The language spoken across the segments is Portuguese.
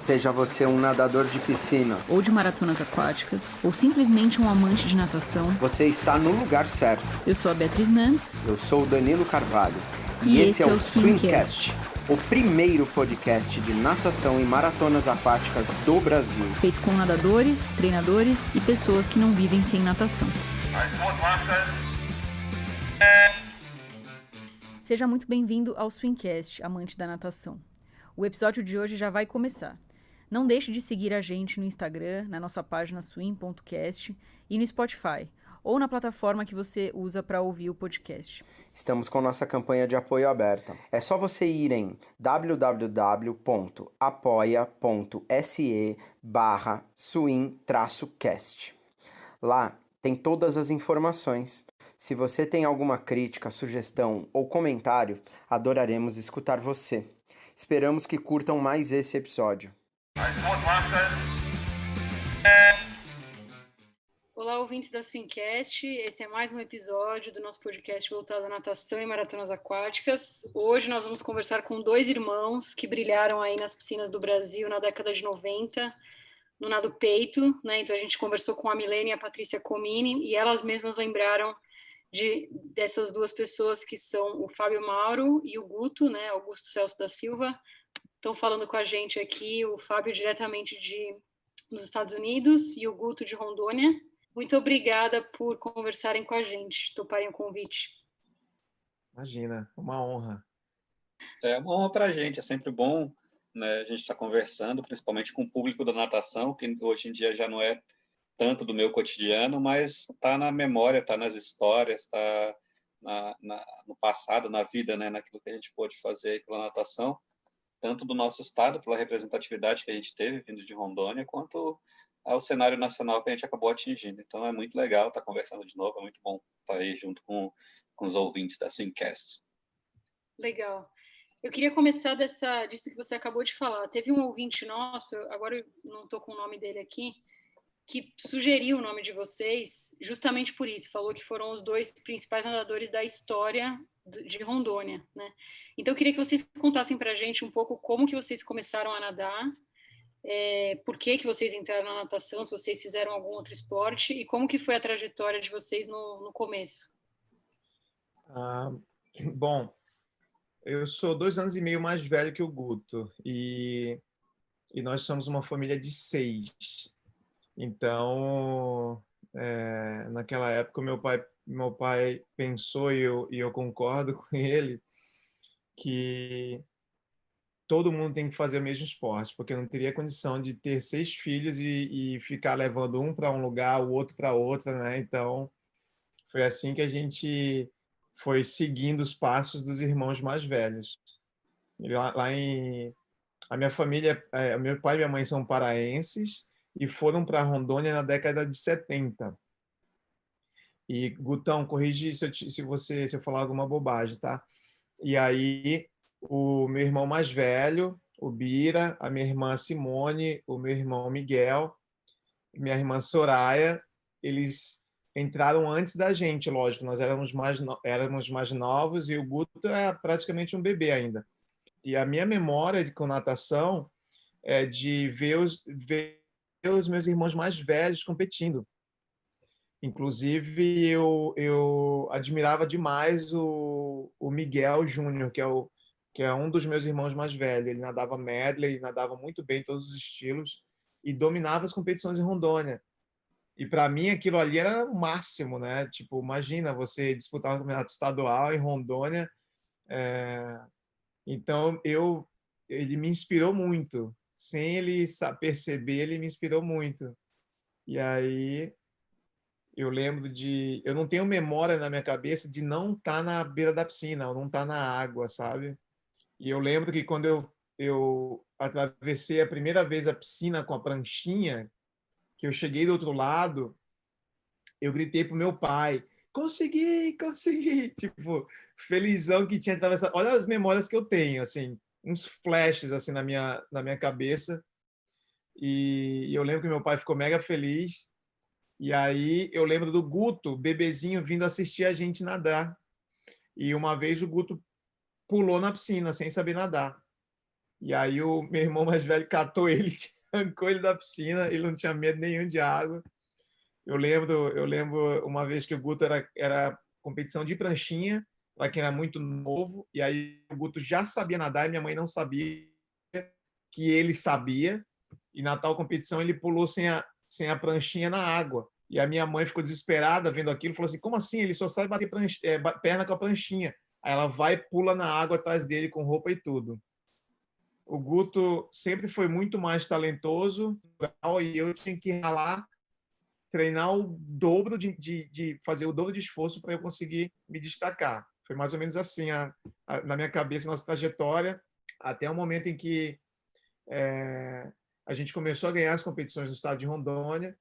Seja você um nadador de piscina ou de maratonas aquáticas, ou simplesmente um amante de natação, você está no lugar certo. eu sou a Beatriz Nantes. Eu sou o Danilo Carvalho. E esse é o Swimcast, o primeiro podcast de natação e maratonas aquáticas do Brasil. Feito com nadadores, treinadores e pessoas que não vivem sem natação. Seja muito bem-vindo ao Swimcast, amante da natação. O episódio de hoje já vai começar. Não deixe de seguir a gente no Instagram, na nossa página swim.cast e no Spotify, ou na plataforma que você usa para ouvir o podcast. Estamos com nossa campanha de apoio aberta. É só você ir em www.apoia.se/swim-cast. Lá tem todas as informações. Se você tem alguma crítica, sugestão ou comentário, adoraremos escutar você. Esperamos que curtam mais esse episódio. Olá, ouvintes da Swimcast. Esse é mais um episódio do nosso podcast voltado à natação e maratonas aquáticas. Hoje nós vamos conversar com dois irmãos que brilharam aí nas piscinas do Brasil na década de 90, no nado peito, né? Então a gente conversou com a Milene e a Patrícia Comini e elas mesmas lembraram dessas duas pessoas que são o Fábio Mauro e o Guto, né? Augusto Celso da Silva. Estão falando com a gente aqui o Fábio diretamente dos Estados Unidos e o Guto de Rondônia. Muito obrigada por conversarem com a gente, toparem o convite. Imagina, uma honra. É uma honra para a gente, é sempre bom, né, a gente estar conversando, principalmente com o público da natação, que hoje em dia já não é tanto do meu cotidiano, mas está na memória, está nas histórias, está no passado, na vida, né, naquilo que a gente pôde fazer pela natação, tanto do nosso estado, pela representatividade que a gente teve vindo de Rondônia, quanto ao cenário nacional que a gente acabou atingindo. Então é muito legal estar conversando de novo, é muito bom estar aí junto com os ouvintes da Swimcast. Legal. Eu queria começar disso que você acabou de falar. Teve um ouvinte nosso, agora eu não estou com o nome dele aqui, que sugeriu o nome de vocês justamente por isso. Falou que foram os dois principais nadadores da história de Rondônia, né? Então eu queria que vocês contassem para a gente um pouco como que vocês começaram a nadar, por que vocês entraram na natação, se vocês fizeram algum outro esporte e como que foi a trajetória de vocês no começo. Bom, eu sou 2 anos e meio mais velho que o Guto e nós somos uma família de 6. Então, naquela época, meu pai pensou, e eu concordo com ele, que todo mundo tem que fazer o mesmo esporte, porque não teria condição de ter 6 filhos e ficar levando um para um lugar, o outro para outro, né? Então, foi assim que a gente foi seguindo os passos dos irmãos mais velhos. A minha família, meu pai e minha mãe são paraenses e foram para Rondônia na década de 70. E, Gutão, corrige se eu falar alguma bobagem, tá? E aí, o meu irmão mais velho, o Bira, a minha irmã Simone, o meu irmão Miguel, minha irmã Soraya, eles entraram antes da gente, lógico. Nós éramos mais novos e o Guto é praticamente um bebê ainda. E a minha memória com natação é de ver os meus irmãos mais velhos competindo. Inclusive, eu admirava demais o Miguel Júnior, que é um dos meus irmãos mais velhos. Ele nadava medley, nadava muito bem todos os estilos e dominava as competições em Rondônia. E para mim aquilo ali era o máximo, né? Tipo, imagina você disputar um campeonato estadual em Rondônia. Então ele me inspirou muito. Sem ele perceber, ele me inspirou muito. E aí eu lembro eu não tenho memória na minha cabeça de não estar na beira da piscina, ou não estar na água, sabe? E eu lembro que quando eu atravessei a primeira vez a piscina com a pranchinha, que eu cheguei do outro lado, eu gritei pro meu pai: consegui, consegui! Tipo, felizão que tinha atravessado. Olha as memórias que eu tenho, assim, uns flashes assim na minha cabeça. E eu lembro que meu pai ficou mega feliz. E aí eu lembro do Guto, bebezinho, vindo assistir a gente nadar. E uma vez o Guto pulou na piscina sem saber nadar. E aí o meu irmão mais velho catou ele, arrancou ele da piscina, ele não tinha medo nenhum de água. Eu lembro uma vez que o Guto era competição de pranchinha, para quem era muito novo, e aí o Guto já sabia nadar e minha mãe não sabia que ele sabia, e na tal competição ele pulou sem a pranchinha na água. E a minha mãe ficou desesperada vendo aquilo, falou assim, como assim? Ele só sabe bater perna com a pranchinha. Aí ela vai e pula na água atrás dele com roupa e tudo. O Guto sempre foi muito mais talentoso e eu tinha que ralar, treinar o dobro de fazer o dobro de esforço para eu conseguir me destacar. Foi mais ou menos assim na minha cabeça, nossa trajetória, até o momento em que a gente começou a ganhar as competições no estado de Rondônia.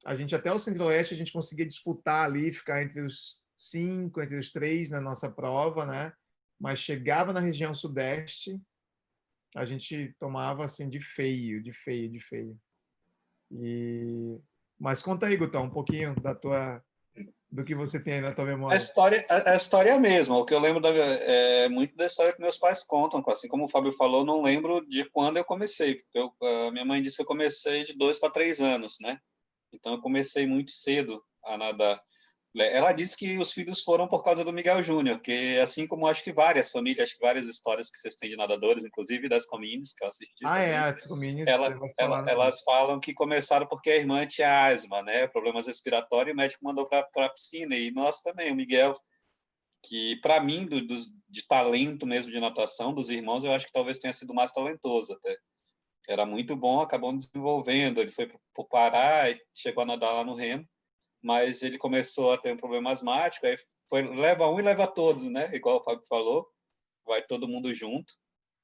A gente até o Centro-Oeste a gente conseguia disputar ali, ficar entre os 5, entre os 3 na nossa prova, né? Mas chegava na região Sudeste, a gente tomava assim de feio, de feio, de feio. Mas conta aí, Gutão, um pouquinho do que você tem aí na tua A memória. história, a história é a mesma. O que eu lembro muito da história que meus pais contam. Assim como o Fábio falou, eu não lembro de quando eu comecei. A minha mãe disse que eu comecei de 2 para 3 anos, né? Então eu comecei muito cedo a nadar. Ela disse que os filhos foram por causa do Miguel Júnior, que assim como acho que várias famílias, acho que várias histórias que vocês têm de nadadores, inclusive das Comines, que eu assisti também, As Comines, elas falaram. elas falam que começaram porque a irmã tinha asma, né, problemas respiratórios, e o médico mandou para a piscina, e nós também, o Miguel, que para mim, de talento mesmo de natação, dos irmãos, eu acho que talvez tenha sido o mais talentoso até. Era muito bom, acabou desenvolvendo, ele foi para o Pará, e chegou a nadar lá no Remo, mas ele começou a ter um problema asmático, aí leva um e leva todos, né? Igual o Fábio falou, vai todo mundo junto.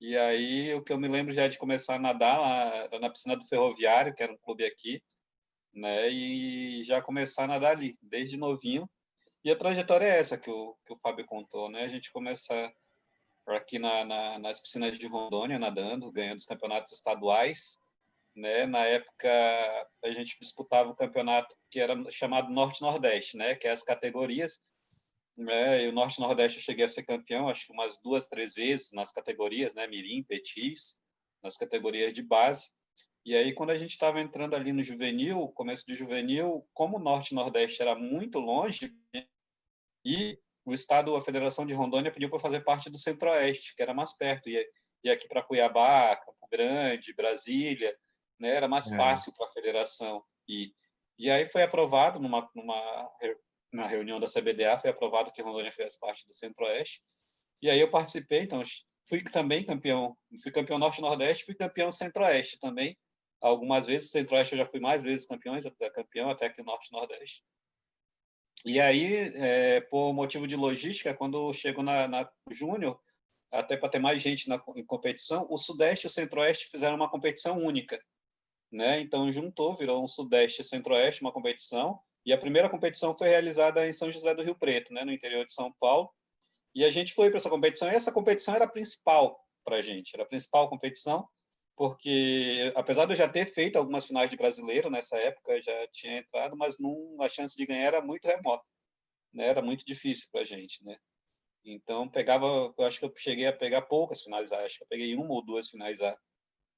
E aí o que eu me lembro já é de começar a nadar lá na piscina do Ferroviário, que era um clube aqui, né? E já começar a nadar ali, desde novinho. E a trajetória é essa que o Fábio contou, né? A gente começa aqui nas piscinas de Rondônia, nadando, ganhando os campeonatos estaduais, né? Na época a gente disputava o campeonato que era chamado Norte-Nordeste, né? Que é as categorias, né? E o Norte-Nordeste eu cheguei a ser campeão, acho que umas 2, 3 vezes nas categorias, né? Mirim, Petis, nas categorias de base. E aí quando a gente estava entrando ali no juvenil, começo de juvenil, como o Norte-Nordeste era muito longe, e o estado, a Federação de Rondônia pediu para fazer parte do Centro-Oeste, que era mais perto, e aqui para Cuiabá, Campo Grande, Brasília, né, era mais fácil para a federação. E aí foi aprovado na reunião da CBDA, foi aprovado que Rondônia fizesse parte do Centro-Oeste. E aí eu participei, então fui também campeão, fui campeão Norte-Nordeste, fui campeão Centro-Oeste também. Algumas vezes, Centro-Oeste eu já fui mais vezes campeão, até que Norte-Nordeste. E aí, por motivo de logística, quando chego na Júnior, até para ter mais gente em competição, o Sudeste e o Centro-Oeste fizeram uma competição única, né? Então juntou, virou um Sudeste e Centro-Oeste, uma competição, e a primeira competição foi realizada em São José do Rio Preto, né, no interior de São Paulo, e a gente foi para essa competição, e essa competição era a principal para a gente, era a principal competição, porque apesar de eu já ter feito algumas finais de brasileiro nessa época, eu já tinha entrado, mas a chance de ganhar era muito remota, né? Era muito difícil para a gente, né? Então eu acho que eu cheguei a pegar poucas finais A, acho que eu peguei 1 ou 2 finais A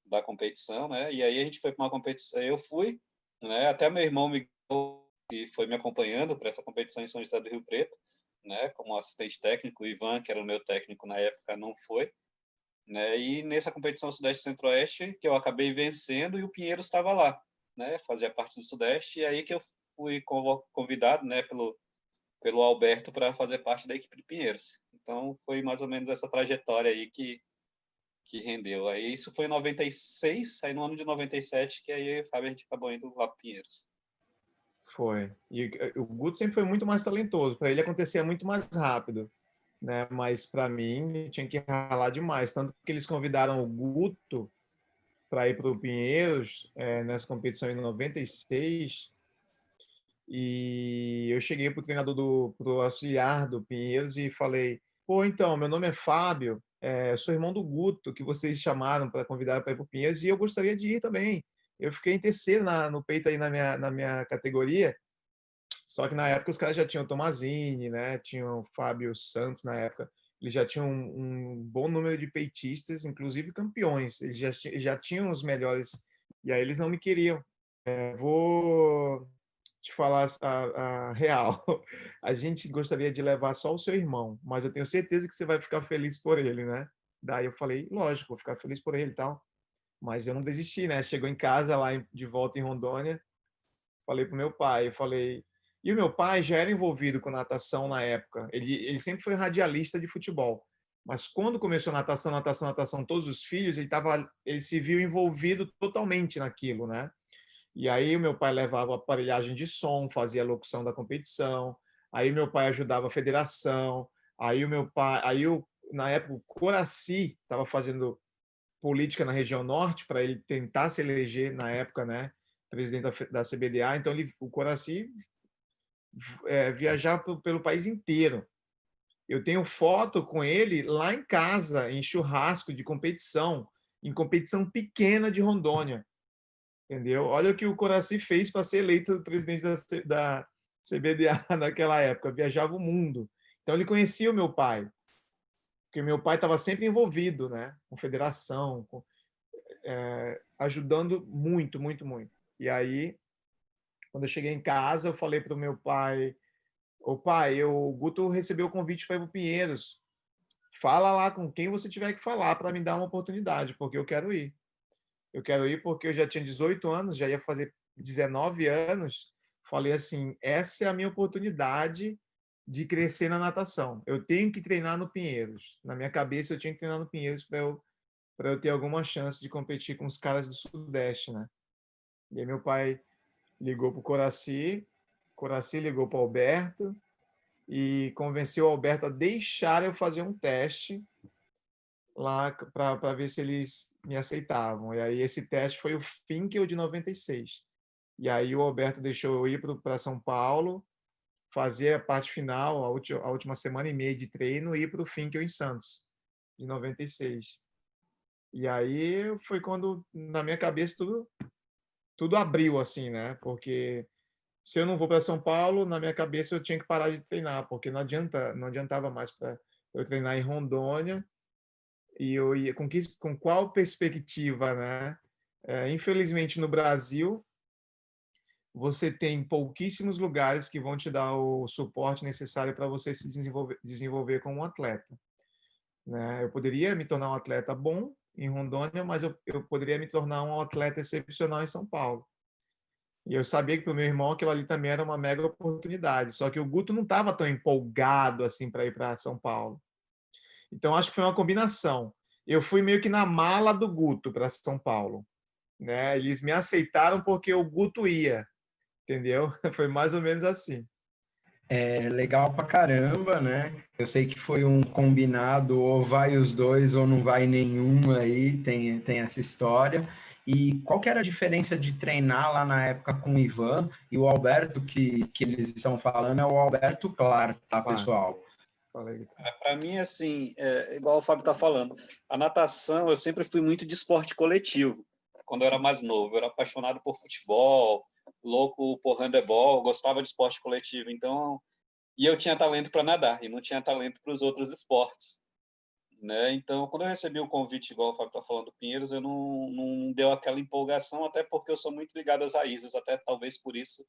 da competição, né? E aí a gente foi para uma competição, eu fui, né? Até meu irmão que foi me acompanhando para essa competição em São José do Rio Preto, né? Como assistente técnico, o Ivan, que era o meu técnico na época, não foi. Né? E nessa competição Sudeste Centro-Oeste, que eu acabei vencendo, e o Pinheiros estava lá, né? Fazia parte do Sudeste, e aí que eu fui convidado, né, pelo Alberto para fazer parte da equipe de Pinheiros. Então foi mais ou menos essa trajetória aí que rendeu. Aí isso foi em 96, aí no ano de 97 que aí Fábio, a gente acabou indo lá para Pinheiros. Foi. E o Guto sempre foi muito mais talentoso, para ele acontecia muito mais rápido, né? Mas para mim tinha que ralar demais, tanto que eles convidaram o Guto para ir para o Pinheiros nessa competição em 96, e eu cheguei para o treinador pro auxiliar do Pinheiros e falei: pô, então, meu nome é Fábio, sou irmão do Guto, que vocês chamaram para convidar para ir para o Pinheiros, e eu gostaria de ir também. Eu fiquei em terceiro no peito aí na minha categoria, só que na época os caras já tinham o Tomazini, né? Tinham o Fábio Santos na época. ele já tinha um bom número de peitistas, inclusive campeões. Eles já tinham os melhores, e aí eles não me queriam. Vou te falar a real. A gente gostaria de levar só o seu irmão, mas eu tenho certeza que você vai ficar feliz por ele, né? Daí eu falei, lógico, vou ficar feliz por ele e tal. Mas eu não desisti, né? Chegou em casa lá de volta em Rondônia, falei pro meu pai, eu falei. E o meu pai já era envolvido com natação na época. Ele sempre foi radialista de futebol. Mas quando começou natação, todos os filhos, ele se viu envolvido totalmente naquilo, né? E aí o meu pai levava a aparelhagem de som, fazia a locução da competição. Aí meu pai ajudava a federação. Aí o meu pai, na época o Coraci estava fazendo política na região norte para ele tentar se eleger na época, né, presidente da CBDA. Então o Coraci viajava pelo país inteiro. Eu tenho foto com ele lá em casa, em churrasco de competição, em competição pequena de Rondônia. Entendeu? Olha o que o Coraci fez para ser eleito presidente da CBDA naquela época. Viajava o mundo. Então ele conhecia o meu pai, porque meu pai estava sempre envolvido, né, com federação, ajudando muito, muito, muito. E aí, quando eu cheguei em casa, eu falei para o meu pai: "Ô pai, o Guto recebeu o convite para ir para o Pinheiros. Fala lá com quem você tiver que falar para me dar uma oportunidade, porque eu quero ir. Eu quero ir porque eu já tinha 18 anos, já ia fazer 19 anos. Falei assim: essa é a minha oportunidade de crescer na natação. Eu tenho que treinar no Pinheiros. Na minha cabeça, eu tinha que treinar no Pinheiros para eu ter alguma chance de competir com os caras do Sudeste, né? E aí meu pai ligou para o Coraci ligou para o Alberto e convenceu o Alberto a deixar eu fazer um teste lá para ver se eles me aceitavam. E aí esse teste foi o Finkel de 96. E aí o Alberto deixou eu ir para São Paulo, fazer a parte final, a última semana e meia de treino, e ir para o Finkel em Santos, de 96. E aí foi quando, na minha cabeça, tudo abriu, assim, né? Porque se eu não vou para São Paulo, na minha cabeça eu tinha que parar de treinar, porque não adiantava mais para eu treinar em Rondônia. E eu ia com qual perspectiva, né? Infelizmente, no Brasil, você tem pouquíssimos lugares que vão te dar o suporte necessário para você se desenvolver como um atleta, né? Eu poderia me tornar um atleta bom em Rondônia, mas eu poderia me tornar um atleta excepcional em São Paulo. E eu sabia que para o meu irmão aquilo ali também era uma mega oportunidade. Só que o Guto não estava tão empolgado assim para ir para São Paulo. Então acho que foi uma combinação. Eu fui meio que na mala do Guto para São Paulo, né? Eles me aceitaram porque o Guto ia, entendeu? Foi mais ou menos assim. É legal pra caramba, né? Eu sei que foi um combinado, ou vai os dois ou não vai nenhum aí, tem essa história. E qual que era a diferença de treinar lá na época com o Ivan e o Alberto que eles estão falando é o Alberto Clar, tá, pessoal? Falei. Para mim, assim, igual o Fábio está falando, a natação, eu sempre fui muito de esporte coletivo. Quando eu era mais novo, eu era apaixonado por futebol, louco por handebol, gostava de esporte coletivo. Então, e eu tinha talento para nadar e não tinha talento para os outros esportes, né? Então, quando eu recebi o convite, igual o Fábio está falando do Pinheiros, eu não deu aquela empolgação, até porque eu sou muito ligado às raízes, até talvez por isso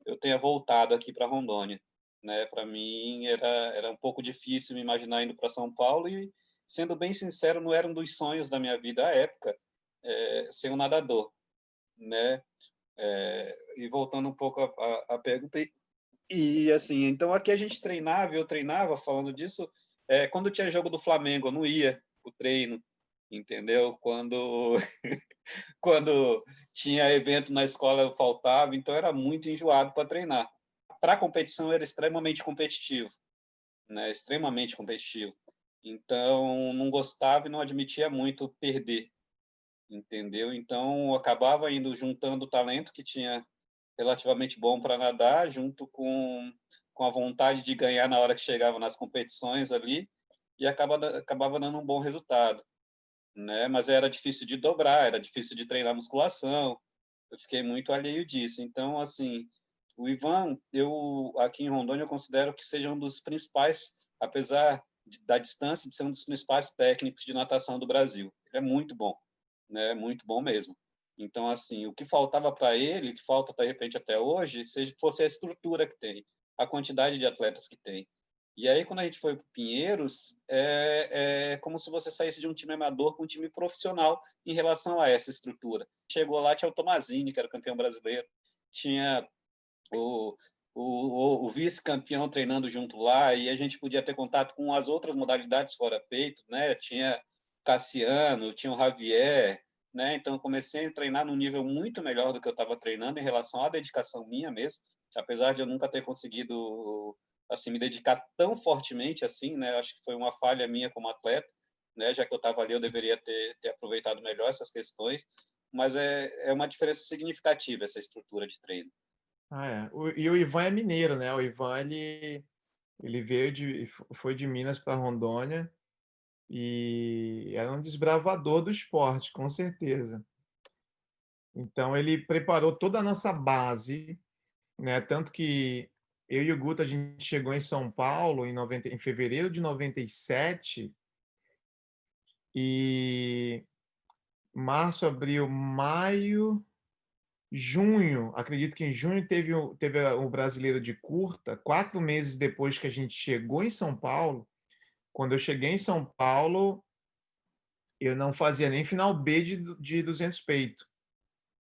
eu tenha voltado aqui para Rondônia, né? Para mim era um pouco difícil me imaginar indo para São Paulo e, sendo bem sincero, não era um dos sonhos da minha vida à época ser um nadador, né? E voltando um pouco à pergunta, e assim, então aqui a gente treinava, eu treinava, falando disso, quando tinha jogo do Flamengo, eu não ia o treino, entendeu? Quando tinha evento na escola eu faltava, então era muito enjoado para treinar. Para a competição eu era extremamente competitivo, né? Extremamente competitivo. Então não gostava e não admitia muito perder, entendeu? Então eu acabava indo juntando o talento que tinha relativamente bom para nadar, junto com a vontade de ganhar na hora que chegava nas competições ali, e acabava dando um bom resultado, né? Mas era difícil de dobrar, era difícil de treinar musculação, eu fiquei muito alheio disso. Então, assim, o Ivan, eu aqui em Rondônia, eu considero que seja um dos principais, apesar da distância de ser um dos principais técnicos de natação do Brasil. Ele é muito bom, né? Muito bom mesmo. Então, assim, o que faltava para ele, que falta, de repente, até hoje, fosse a estrutura que tem, a quantidade de atletas que tem. E aí, quando a gente foi para o Pinheiros, é como se você saísse de um time amador para um time profissional em relação a essa estrutura. Chegou lá, tinha o Tomazini, que era o campeão brasileiro, tinha o vice-campeão treinando junto lá, e a gente podia ter contato com as outras modalidades fora peito, né? Tinha Cassiano, tinha o Javier, né? Então, eu comecei a treinar num nível muito melhor do que eu estava treinando em relação à dedicação minha mesmo, apesar de eu nunca ter conseguido assim me dedicar tão fortemente assim, né? Acho que foi uma falha minha como atleta, né? Já que eu estava ali, eu deveria ter aproveitado melhor essas questões, mas é uma diferença significativa essa estrutura de treino. E o Ivan é mineiro, né? O Ivan, ele foi de Minas para Rondônia e era um desbravador do esporte, com certeza. Então, ele preparou toda a nossa base, né? Tanto que eu e o Guto, a gente chegou em São Paulo em fevereiro de 97 e março, abril, maio, junho, acredito que em junho teve o brasileiro de curta, 4 meses depois que a gente chegou em São Paulo. Quando eu cheguei em São Paulo, eu não fazia nem final B de 200 peito.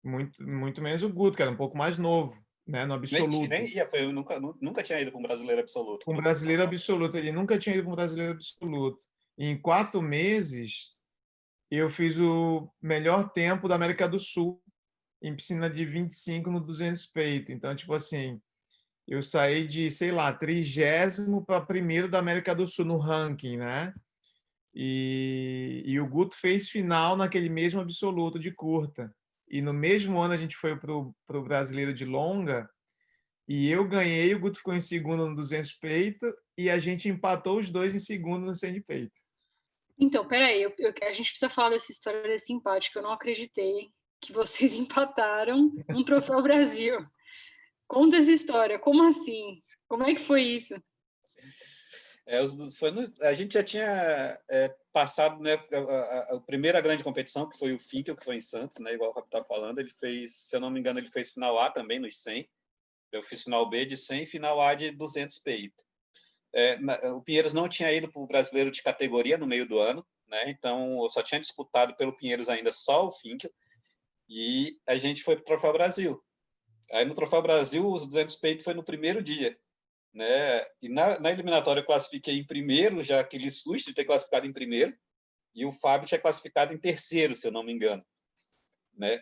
Muito menos o Guto, que era um pouco mais novo, né, no absoluto. Nem ia, eu nunca tinha ido para um brasileiro absoluto. Um brasileiro absoluto, ele nunca tinha ido para um brasileiro absoluto. E em 4 meses, eu fiz o melhor tempo da América do Sul em piscina de 25 no 200 peito. Então, tipo assim, eu saí de, sei lá, 30º para primeiro da América do Sul no ranking, né? E o Guto fez final naquele mesmo absoluto de curta. E no mesmo ano a gente foi para o brasileiro de longa e eu ganhei, o Guto ficou em segundo no 200 peito e a gente empatou os dois em segundo no 100 de peito. Então, peraí, a gente precisa falar dessa história desse empate, que eu não acreditei que vocês empataram um Troféu Brasil. Conta essa história, como assim? Como é que foi isso? A gente já tinha passado, né, a primeira grande competição, que foi o Finkel, que foi em Santos, né, igual o Rafa está falando. Ele fez, se eu não me engano, ele fez final A também nos 100. Eu fiz final B de 100 e final A de 200 peito. O Pinheiros não tinha ido para o brasileiro de categoria no meio do ano, né, então eu só tinha disputado pelo Pinheiros ainda só o Finkel, e a gente foi para o Troféu Brasil. Aí no Troféu Brasil, os 200 peito foi no primeiro dia, né? E na eliminatória eu classifiquei em primeiro, já aquele susto de ter classificado em primeiro, e o Fábio tinha classificado em terceiro, se eu não me engano, né?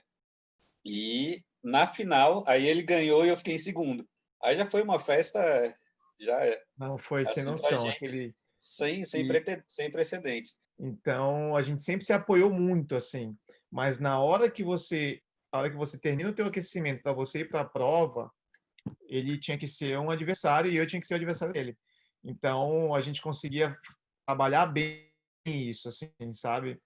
E na final, aí ele ganhou e eu fiquei em segundo. Aí já foi uma festa, já Não foi sem assim pra noção, gente, sem e precedentes. então a gente sempre se apoiou muito assim, mas a hora que você termina o teu aquecimento para você ir para a prova, ele tinha que ser um adversário e eu tinha que ser o adversário dele. Então a gente conseguia trabalhar bem isso, assim, sabe?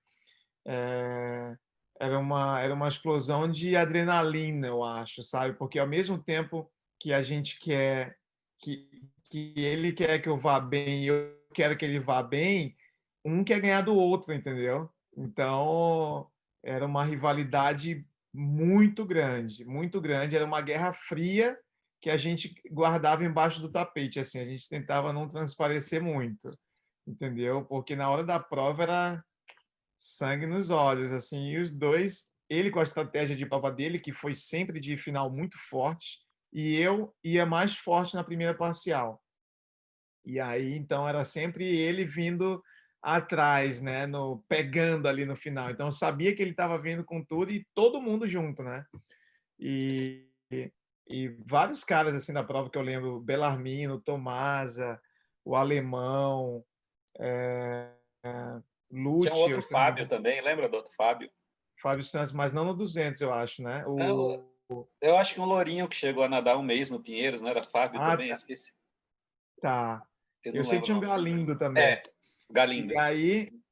É, era uma explosão de adrenalina, eu acho, sabe? Porque ao mesmo tempo que a gente quer que, que ele quer que eu vá bem e eu quero que ele vá bem, um quer ganhar do outro, entendeu? Então era uma rivalidade muito grande, era uma guerra fria que a gente guardava embaixo do tapete, assim, a gente tentava não transparecer muito, entendeu? Porque na hora da prova era sangue nos olhos, assim, e os dois, ele com a estratégia de prova dele, que foi sempre de final muito forte, e eu ia mais forte na primeira parcial. E aí, então, era sempre ele vindo atrás, né, pegando ali no final. Então, eu sabia que ele estava vindo com tudo e todo mundo junto, né? E, e vários caras, assim, da prova que eu lembro, Bellarmino, Tomasa, o Alemão, Tinha um Lúcio, outro Fábio também, lembra do outro Fábio? Fábio Santos, mas não no 200, eu acho, né? Eu acho que um lourinho que chegou a nadar um mês no Pinheiros, não era Fábio Ah, também? Eu esqueci. tá. Eu Eu não sei que lembro o tinha um nome dele. Galindo também. Galindo.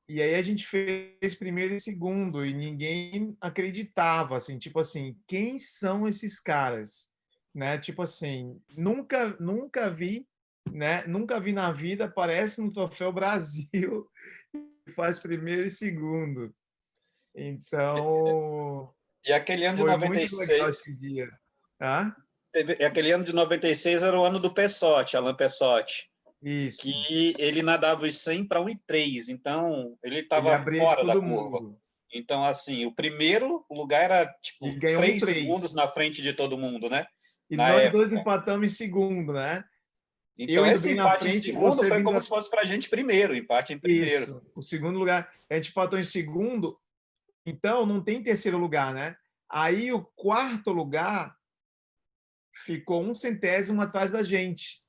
E aí a gente fez primeiro e segundo e ninguém acreditava, assim, tipo assim, quem são esses caras? Né? Tipo assim, nunca vi né? Nunca vi na vida, aparece no Troféu Brasil e faz primeiro e segundo. Então, E aquele ano de foi muito legal 96, esse dia. Ah, aquele ano de 96 era o ano do Pessotti, Alain Pessotti, isso. que ele nadava os 100 para 1,3, então ele Ele estava abria de fora da todo curva. mundo. Então, assim, o primeiro lugar era, E tipo, ganhou 3 segundos 1,3. na frente de todo mundo, né? E Na nós dois época. empatamos em segundo, né? Eu Então, indo esse bem na empate em frente, segundo você foi vindo. como se fosse para a gente primeiro, empate em primeiro. Isso, o segundo lugar. A gente empatou em segundo, então não tem terceiro lugar, né? Aí o quarto lugar ficou 1 centésimo atrás da gente,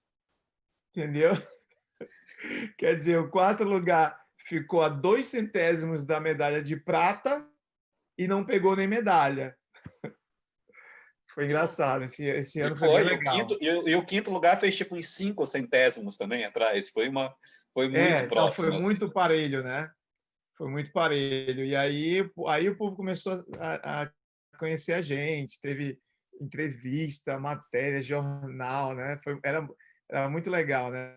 entendeu? Quer dizer, o quarto lugar ficou a 2 centésimos da medalha de prata e não pegou nem medalha. Foi engraçado, esse E ano foi bem foi, legal. e o quinto lugar fez tipo uns 5 centésimos também atrás. Foi muito Não, foi próximo, assim. muito parelho, né? Foi muito parelho. E aí o povo começou a conhecer a gente, teve entrevista, matéria, jornal, né? Era muito legal, né?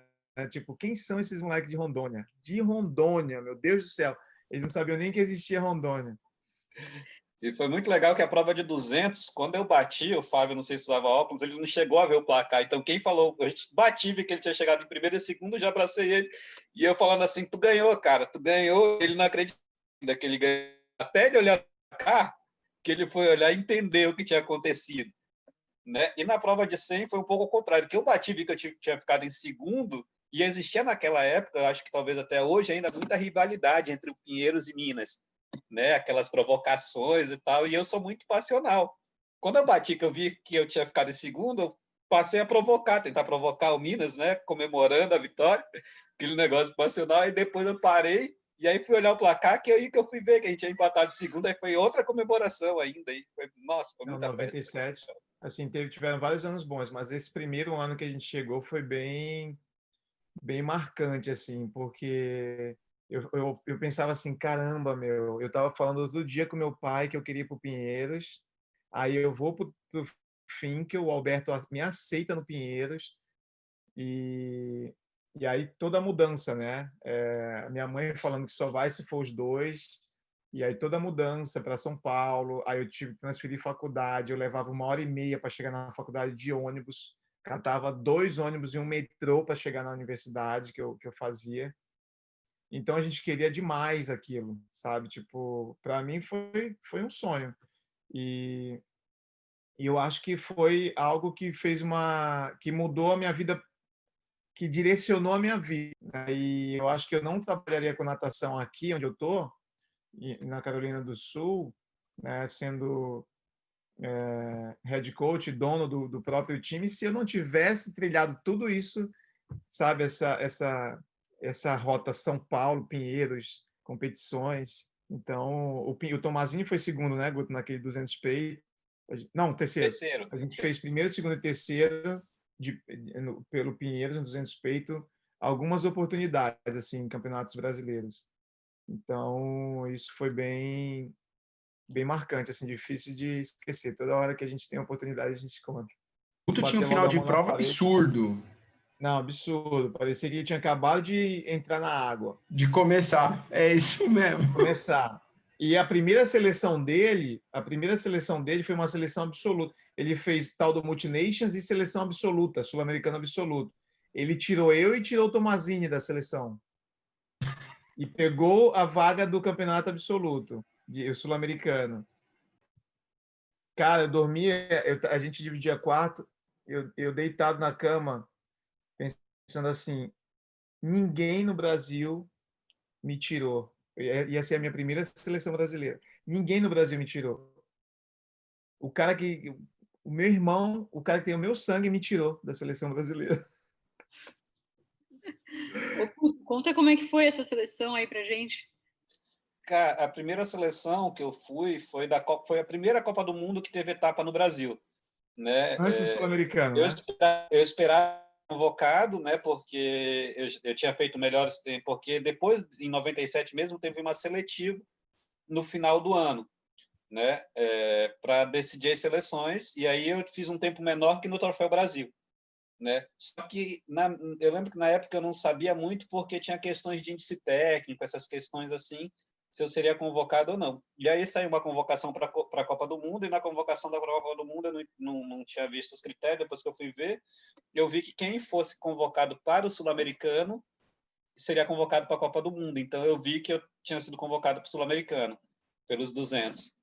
Tipo, quem são esses moleques de Rondônia? De Rondônia, meu Deus do céu. Eles não sabiam nem que existia Rondônia. E foi muito legal que a prova de 200, quando eu bati, o Fábio, não sei se usava óculos, ele não chegou a ver o placar. Então, quem falou, a gente bati, vi que ele tinha chegado em primeiro e segundo, já abracei ele. E eu falando assim, tu ganhou, cara, tu ganhou. Ele não acredita que ele ganhou. Até ele olhar o placar, que ele foi olhar e entender o que tinha acontecido. Né? E na prova de 100 foi um pouco ao contrário, que eu bati, vi que eu tinha ficado em segundo, e existia naquela época, eu acho que talvez até hoje ainda, muita rivalidade entre o Pinheiros e Minas, né? Aquelas provocações e tal, e eu sou muito passional. Quando eu bati, que eu vi que eu tinha ficado em segundo, eu passei a provocar, tentar provocar o Minas, né? Comemorando a vitória, aquele negócio passional, e depois eu parei, e aí fui olhar o placar, que aí que eu fui ver que a gente tinha empatado em segundo, aí foi outra comemoração ainda, e foi, nossa, foi Não, muita festa. 97, assim, tiveram vários anos bons, mas esse primeiro ano que a gente chegou foi bem marcante, assim, porque eu pensava assim, caramba, meu, eu estava falando outro dia com meu pai que eu queria ir para o Pinheiros, aí eu vou para o fim que o Alberto me aceita no Pinheiros, e, e aí toda a mudança, né? Minha mãe falando que só vai se for os dois, e aí toda a mudança para São Paulo, aí eu tive que transferir faculdade, eu levava 1 hora e meia para chegar na faculdade de ônibus, catava 2 ônibus e um metrô para chegar na universidade que eu fazia. Então a gente queria demais aquilo, sabe? Tipo, para mim foi um sonho. E, e eu acho que foi algo que que mudou a minha vida, que direcionou a minha vida, né? E eu acho que eu não trabalharia com natação aqui onde eu tô, na Carolina do Sul, né, sendo head coach, dono do próprio time, se eu não tivesse trilhado tudo isso, sabe, essa rota São Paulo, Pinheiros, competições. Então, o Tomazinho foi segundo, né, Guto, naquele 200 peito. Não, terceiro. Terceiro. A gente fez primeiro, segundo e terceiro pelo Pinheiros, no 200 peito, algumas oportunidades, assim, em campeonatos brasileiros. Então, isso foi bem marcante, assim, difícil de esquecer. Toda hora que a gente tem oportunidade, a gente conta. Tu tinha um Bater logo final a de mão na prova parede. absurdo Não, absurdo. Parecia que ele tinha acabado de entrar na água. de começar. É isso mesmo. Começar. E a primeira seleção dele foi uma seleção absoluta. Ele fez tal do Multinations e seleção absoluta, sul-americano absoluto. Ele tirou eu e tirou o Tomazini da seleção. E pegou a vaga do campeonato absoluto, o sul-americano. Cara, eu dormia, a gente dividia quarto, eu deitado na cama, pensando assim, ninguém no Brasil me tirou. Ia ser a minha primeira seleção brasileira. Ninguém no Brasil me tirou. O meu irmão, o cara que tem o meu sangue, me tirou da seleção brasileira. Conta como é que foi essa seleção aí pra gente. Cara, a primeira seleção que eu fui foi foi a primeira Copa do Mundo que teve etapa no Brasil, né? Antes do sul-americano, Eu né? esperava convocado, né? Porque eu tinha feito melhores tempos, porque depois, em 97 mesmo, teve uma seletiva no final do ano, né? Para decidir as seleções, e aí eu fiz um tempo menor que no Troféu Brasil, né? Só que eu lembro que na época eu não sabia muito porque tinha questões de índice técnico, essas questões assim, se eu seria convocado ou não. E aí saiu uma convocação para a Copa do Mundo, e na convocação da Copa do Mundo eu não tinha visto os critérios. Depois que eu fui ver, eu vi que quem fosse convocado para o Sul-Americano seria convocado para a Copa do Mundo. Então eu vi que eu tinha sido convocado para o Sul-Americano, pelos 200.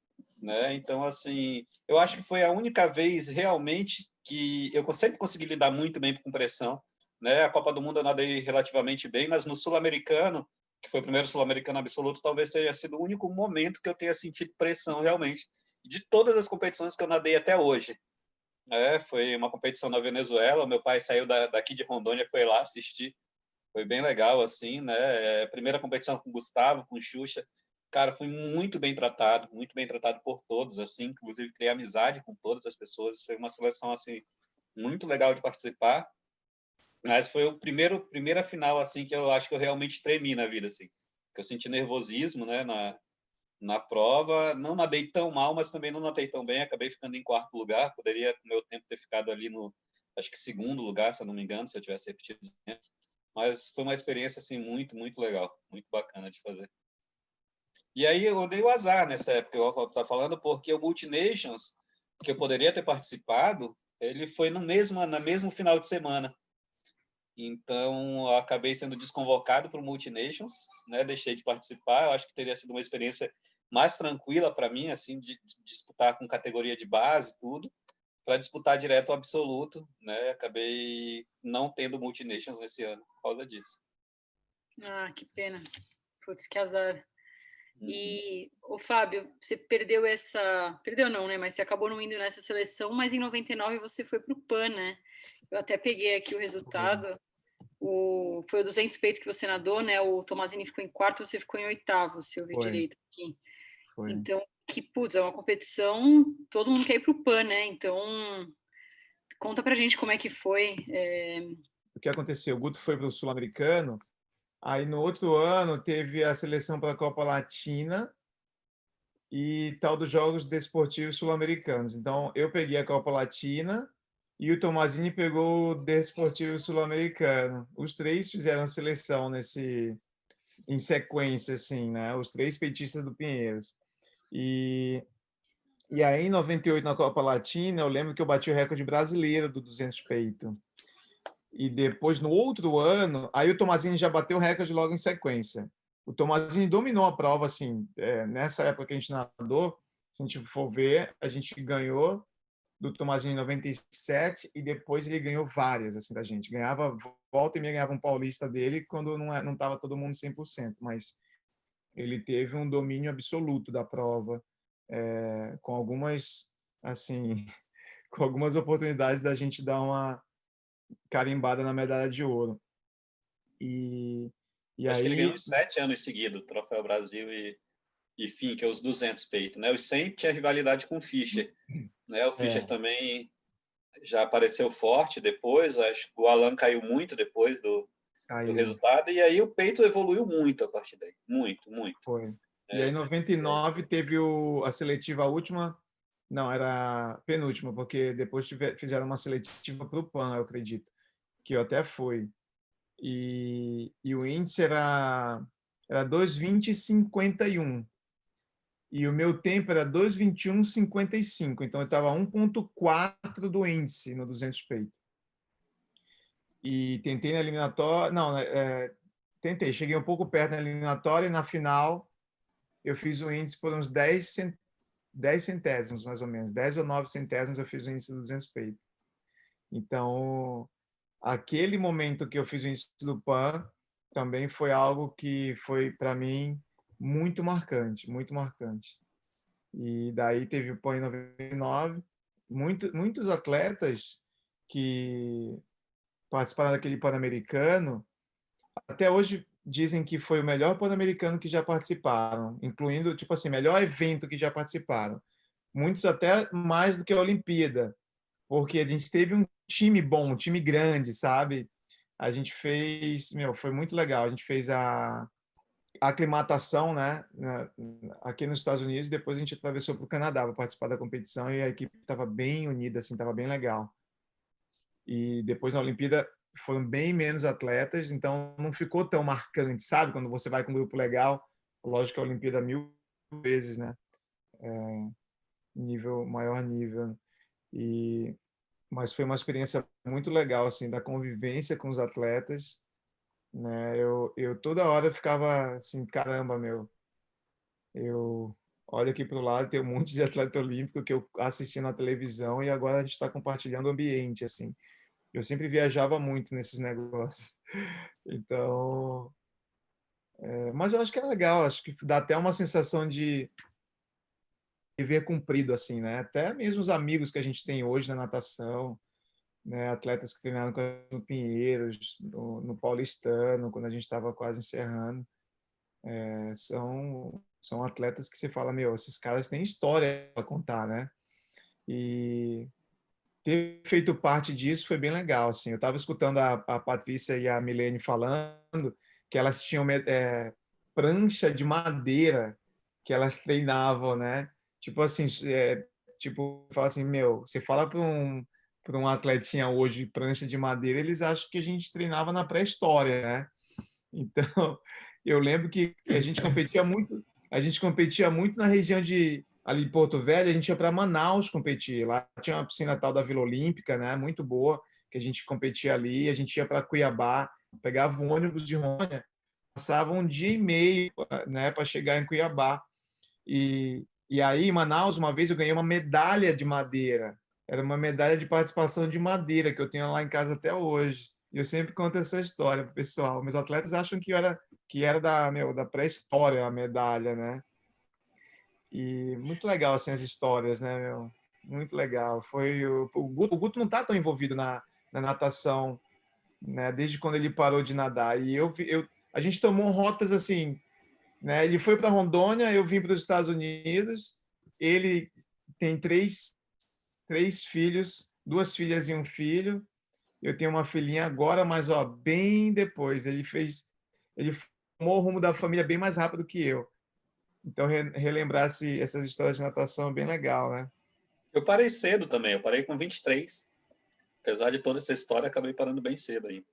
Né? Então, assim, eu acho que foi a única vez realmente que eu sempre consegui lidar muito bem com pressão, né? A Copa do Mundo eu nadei relativamente bem, mas no Sul-Americano, que foi o primeiro Sul-Americano absoluto, talvez tenha sido o único momento que eu tenha sentido pressão realmente, de todas as competições que eu nadei até hoje. Foi uma competição na Venezuela, meu pai saiu daqui de Rondônia, foi lá assistir, foi bem legal, assim, né? Primeira competição com o Gustavo, com o Xuxa, cara, fui muito bem tratado por todos, assim, inclusive criei amizade com todas as pessoas, foi uma seleção, assim, muito legal de participar, mas foi primeira final, assim, que eu acho que eu realmente tremi na vida, assim, que eu senti nervosismo, né, na prova, não nadei tão mal, mas também não nadei tão bem, acabei ficando em quarto lugar, poderia, com o meu tempo, ter ficado ali no, acho que segundo lugar, se eu não me engano, se eu tivesse repetido os 200, mas foi uma experiência, assim, muito, muito legal, muito bacana de fazer. E aí eu dei o azar nessa época, eu estava falando, porque o Multinations, que eu poderia ter participado, ele foi no mesmo final de semana. Então, eu acabei sendo desconvocado para o Multinations, né? Deixei de participar. Eu acho que teria sido uma experiência mais tranquila para mim, assim, de disputar com categoria de base, tudo, para disputar direto o absoluto, né? Acabei não tendo Multinations nesse ano por causa disso. Ah, que pena. Putz, que azar. Uhum. E, o Fábio, você perdeu essa... Perdeu não, né? Mas você acabou não indo nessa seleção, mas em 99 você foi para o PAN, né? Eu até peguei aqui o resultado. Foi o 200 peito que você nadou, né? O Tomazini ficou em quarto, você ficou em oitavo, se eu vi direito aqui. Foi. Então, putz, é uma competição, todo mundo quer ir para o PAN, né? Então, conta pra gente como é que foi. O que aconteceu? O Guto foi para o Sul-Americano, aí no outro ano teve a seleção para a Copa Latina e tal dos Jogos Desportivos Sul-Americanos. Então, eu peguei a Copa Latina e o Tomazini pegou o Desportivo Sul-Americano. Os três fizeram seleção em sequência, assim, né? Os três petistas do Pinheiros. E aí, em 98, na Copa Latina, eu lembro que eu bati o recorde brasileiro do 200 peito. E depois, no outro ano, aí o Tomazini já bateu o recorde logo em sequência. O Tomazini dominou a prova, assim, nessa época que a gente nadou, se a gente for ver, a gente ganhou do Tomazini em 97 e depois ele ganhou várias, assim, da gente. Ganhava, volta e meia ganhava um paulista dele quando não estava todo mundo 100%, mas ele teve um domínio absoluto da prova, com algumas, assim, com algumas oportunidades da gente dar uma carimbada na medalha de ouro. E Acho que ele ganhou aí... uns 7 anos seguidos, Troféu Brasil e FIM, que é os 200 peito, né? Os 100 tinha rivalidade com o Fischer, né? O Fischer também já apareceu forte depois, acho que o Alan caiu muito depois do resultado, e aí o peito evoluiu muito a partir daí, muito, muito. Foi. E aí, em 99, teve a seletiva última, não, era a penúltima, porque depois fizeram uma seletiva para o PAN, eu acredito, que eu até fui. E o índice era 2:20,51. E o meu tempo era 2:21,55. Então, eu estava 1,4 do índice no 200 peito. E tentei na eliminatória... Não, tentei. Cheguei um pouco perto na eliminatória e na final eu fiz o índice por uns 10 centésimos, mais ou menos. 10 ou 9 centésimos eu fiz o índice do 200 peito. Então, aquele momento que eu fiz o índice do PAN também foi algo que foi, para mim, muito marcante, muito marcante. E daí teve o PAN em 99. Muitos atletas que participaram daquele Pan-Americano, até hoje dizem que foi o melhor Pan-Americano que já participaram, incluindo, tipo assim, melhor evento que já participaram. Muitos até mais do que a Olimpíada, porque a gente teve um time bom, um time grande, sabe? A gente fez, foi muito legal. A gente fez a aclimatação, né, aqui nos Estados Unidos, e depois a gente atravessou para o Canadá para participar da competição e a equipe estava bem unida, assim, estava bem legal. e depois na Olimpíada foram bem menos atletas, então não ficou tão marcante, sabe? Quando você vai com um grupo legal, lógico que a Olimpíada 1000 vezes, né? Maior nível. Mas foi uma experiência muito legal, assim, da convivência com os atletas, né? Eu toda hora ficava assim, caramba, meu, eu olho aqui para o lado, tem um monte de atleta olímpico que eu assisti na televisão e agora a gente está compartilhando o ambiente, assim. Eu sempre viajava muito nesses negócios. Então, mas eu acho que é legal, acho que dá até uma sensação de dever cumprido, assim, né? Até mesmo os amigos que a gente tem hoje na natação, né? Atletas que treinaram com a gente no Pinheiros, no Paulistano, quando a gente estava quase encerrando, são atletas que você fala, meu, esses caras têm história para contar, né? E ter feito parte disso foi bem legal, assim. Eu estava escutando a Patrícia e a Milene falando que elas tinham prancha de madeira que elas treinavam, né? Tipo assim, tipo, fala assim, meu, você fala para um atletinha hoje de prancha de madeira, eles acham que a gente treinava na pré-história, né? Então, eu lembro que a gente competia muito na região de ali em Porto Velho, a gente ia para Manaus competir. Lá tinha uma piscina tal da Vila Olímpica, né, muito boa, que a gente competia ali, a gente ia para Cuiabá, pegava um ônibus de Rondônia, passava um dia e meio, né, para chegar em Cuiabá. E aí, em Manaus, uma vez eu ganhei uma medalha de madeira. Era uma medalha de participação de madeira que eu tenho lá em casa até hoje. E eu sempre conto essa história pro pessoal. Meus atletas acham que era da pré-história a medalha, né? E muito legal assim as histórias, né, meu? Muito legal. Foi o Guto não tá tão envolvido na natação, né? Desde quando ele parou de nadar. E a gente tomou rotas assim, né? Ele foi para Rondônia, eu vim para os Estados Unidos. Ele tem três filhos, duas filhas e um filho. Eu tenho uma filhinha agora, mas ó, bem depois. Ele tomou o rumo da família bem mais rápido que eu. Então, relembrar essas histórias de natação é bem legal, né? Eu parei cedo também, eu parei com 23. Apesar de toda essa história, acabei parando bem cedo aí.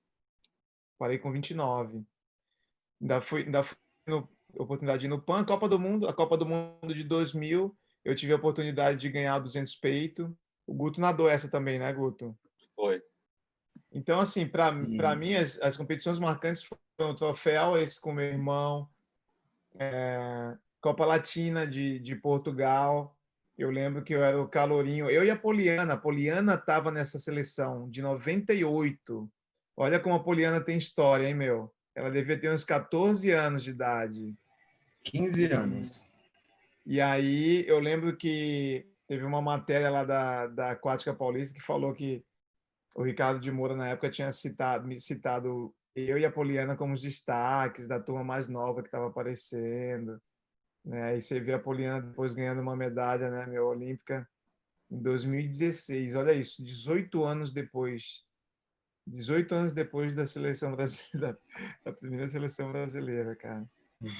Parei com 29. Ainda fui no, oportunidade de ir no PAN, a Copa do Mundo de 2000, eu tive a oportunidade de ganhar 200 peito. O Guto nadou essa também, né, Guto? Foi. Então, assim, para mim, as competições marcantes foram o troféu, esse com meu irmão, Copa Latina de Portugal. Eu lembro que eu era o calorinho. Eu e a Poliana. A Poliana estava nessa seleção de 98. Olha como a Poliana tem história, hein, meu? Ela devia ter uns 14 anos de idade. 15 anos. E aí eu lembro que teve uma matéria lá da Aquática Paulista que falou que o Ricardo de Moura, na época, tinha me citado eu e a Poliana como os destaques da turma mais nova que estava aparecendo. Né? Aí você vê a Poliana depois ganhando uma medalha, né, meu, olímpica em 2016. Olha isso, 18 anos depois. 18 anos depois da seleção brasileira, da primeira seleção brasileira, cara.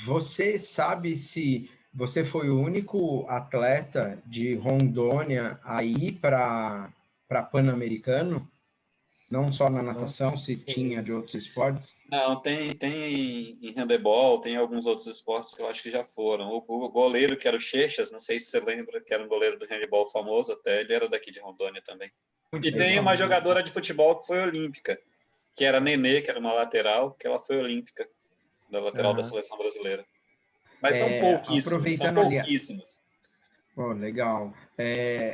Você sabe se você foi o único atleta de Rondônia a ir para Pan-Americano? Não só na Não natação, se sei. tinha de outros esportes? Não, tem em handebol, tem alguns outros esportes que eu acho que já foram. O goleiro, que era o Chechas, não sei se você lembra, que era um goleiro do handebol famoso até, ele era daqui de Rondônia também. Muito E tem Legal. uma jogadora de futebol que foi olímpica, que era a Nenê, que era uma lateral, que ela foi olímpica, da lateral da seleção brasileira. Mas são pouquíssimos, são Aproveitando ali, pouquíssimos. oh, legal.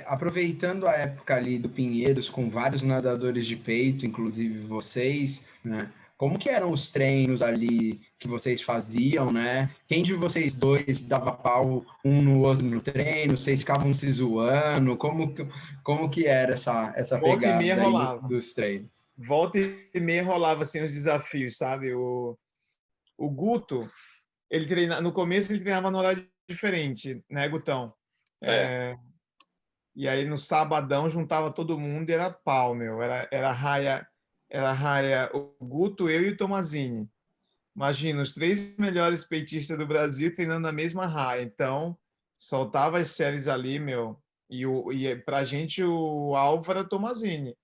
Aproveitando a época ali do Pinheiros, com vários nadadores de peito, inclusive vocês, né? Como que eram os treinos ali que vocês faziam, né? Quem de vocês dois dava pau um no outro no treino? Vocês ficavam se zoando? Como que era essa Volta e meia pegada aí rolava. dos treinos? Volta e meia rolava assim os desafios, sabe? O Guto, no começo ele treinava no horário diferente, né, Gutão? É, E aí no sabadão juntava todo mundo e era pau, meu. Era raia, o Guto, eu e o Tomazini. Imagina, os três melhores peitistas do Brasil treinando na mesma raia. Então, soltava as séries ali, meu. E pra gente o alvo era Tomazini.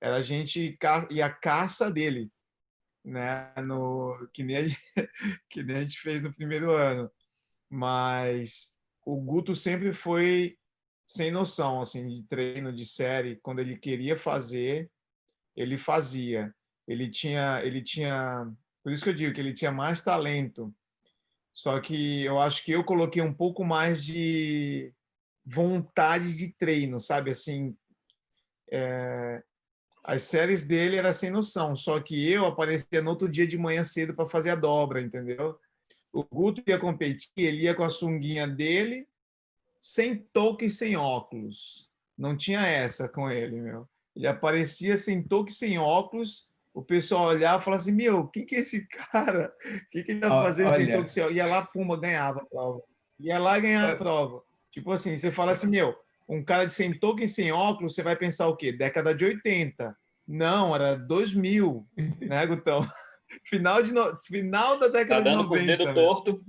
Era a gente e a caça dele, né? Que nem que nem a gente fez no primeiro ano. Mas o Guto sempre foi sem noção, assim, de treino, de série. Quando ele queria fazer, ele fazia. Por isso que eu digo que ele tinha mais talento. Só que eu acho que eu coloquei um pouco mais de vontade de treino, sabe? Assim, as séries dele era sem noção, só que eu aparecia no outro dia de manhã cedo para fazer a dobra, entendeu? O Guto ia competir, ele ia com a sunguinha dele, sem touca e sem óculos. Não tinha essa com ele, meu. Ele aparecia sem touca e sem óculos, o pessoal olhava e falava assim, meu, o que que é esse cara? O que que ele tá fazendo sem touca e Olha, sem óculos? Ia lá, pumba, ganhava a prova. Ia lá ganhar a prova. Tipo assim, você fala assim, meu, um cara de sem touca e sem óculos, você vai pensar o quê? Década de 80. Não, era 2000, né, Gutão? Final da década de Nadando com os dedos 90, velho. tortos,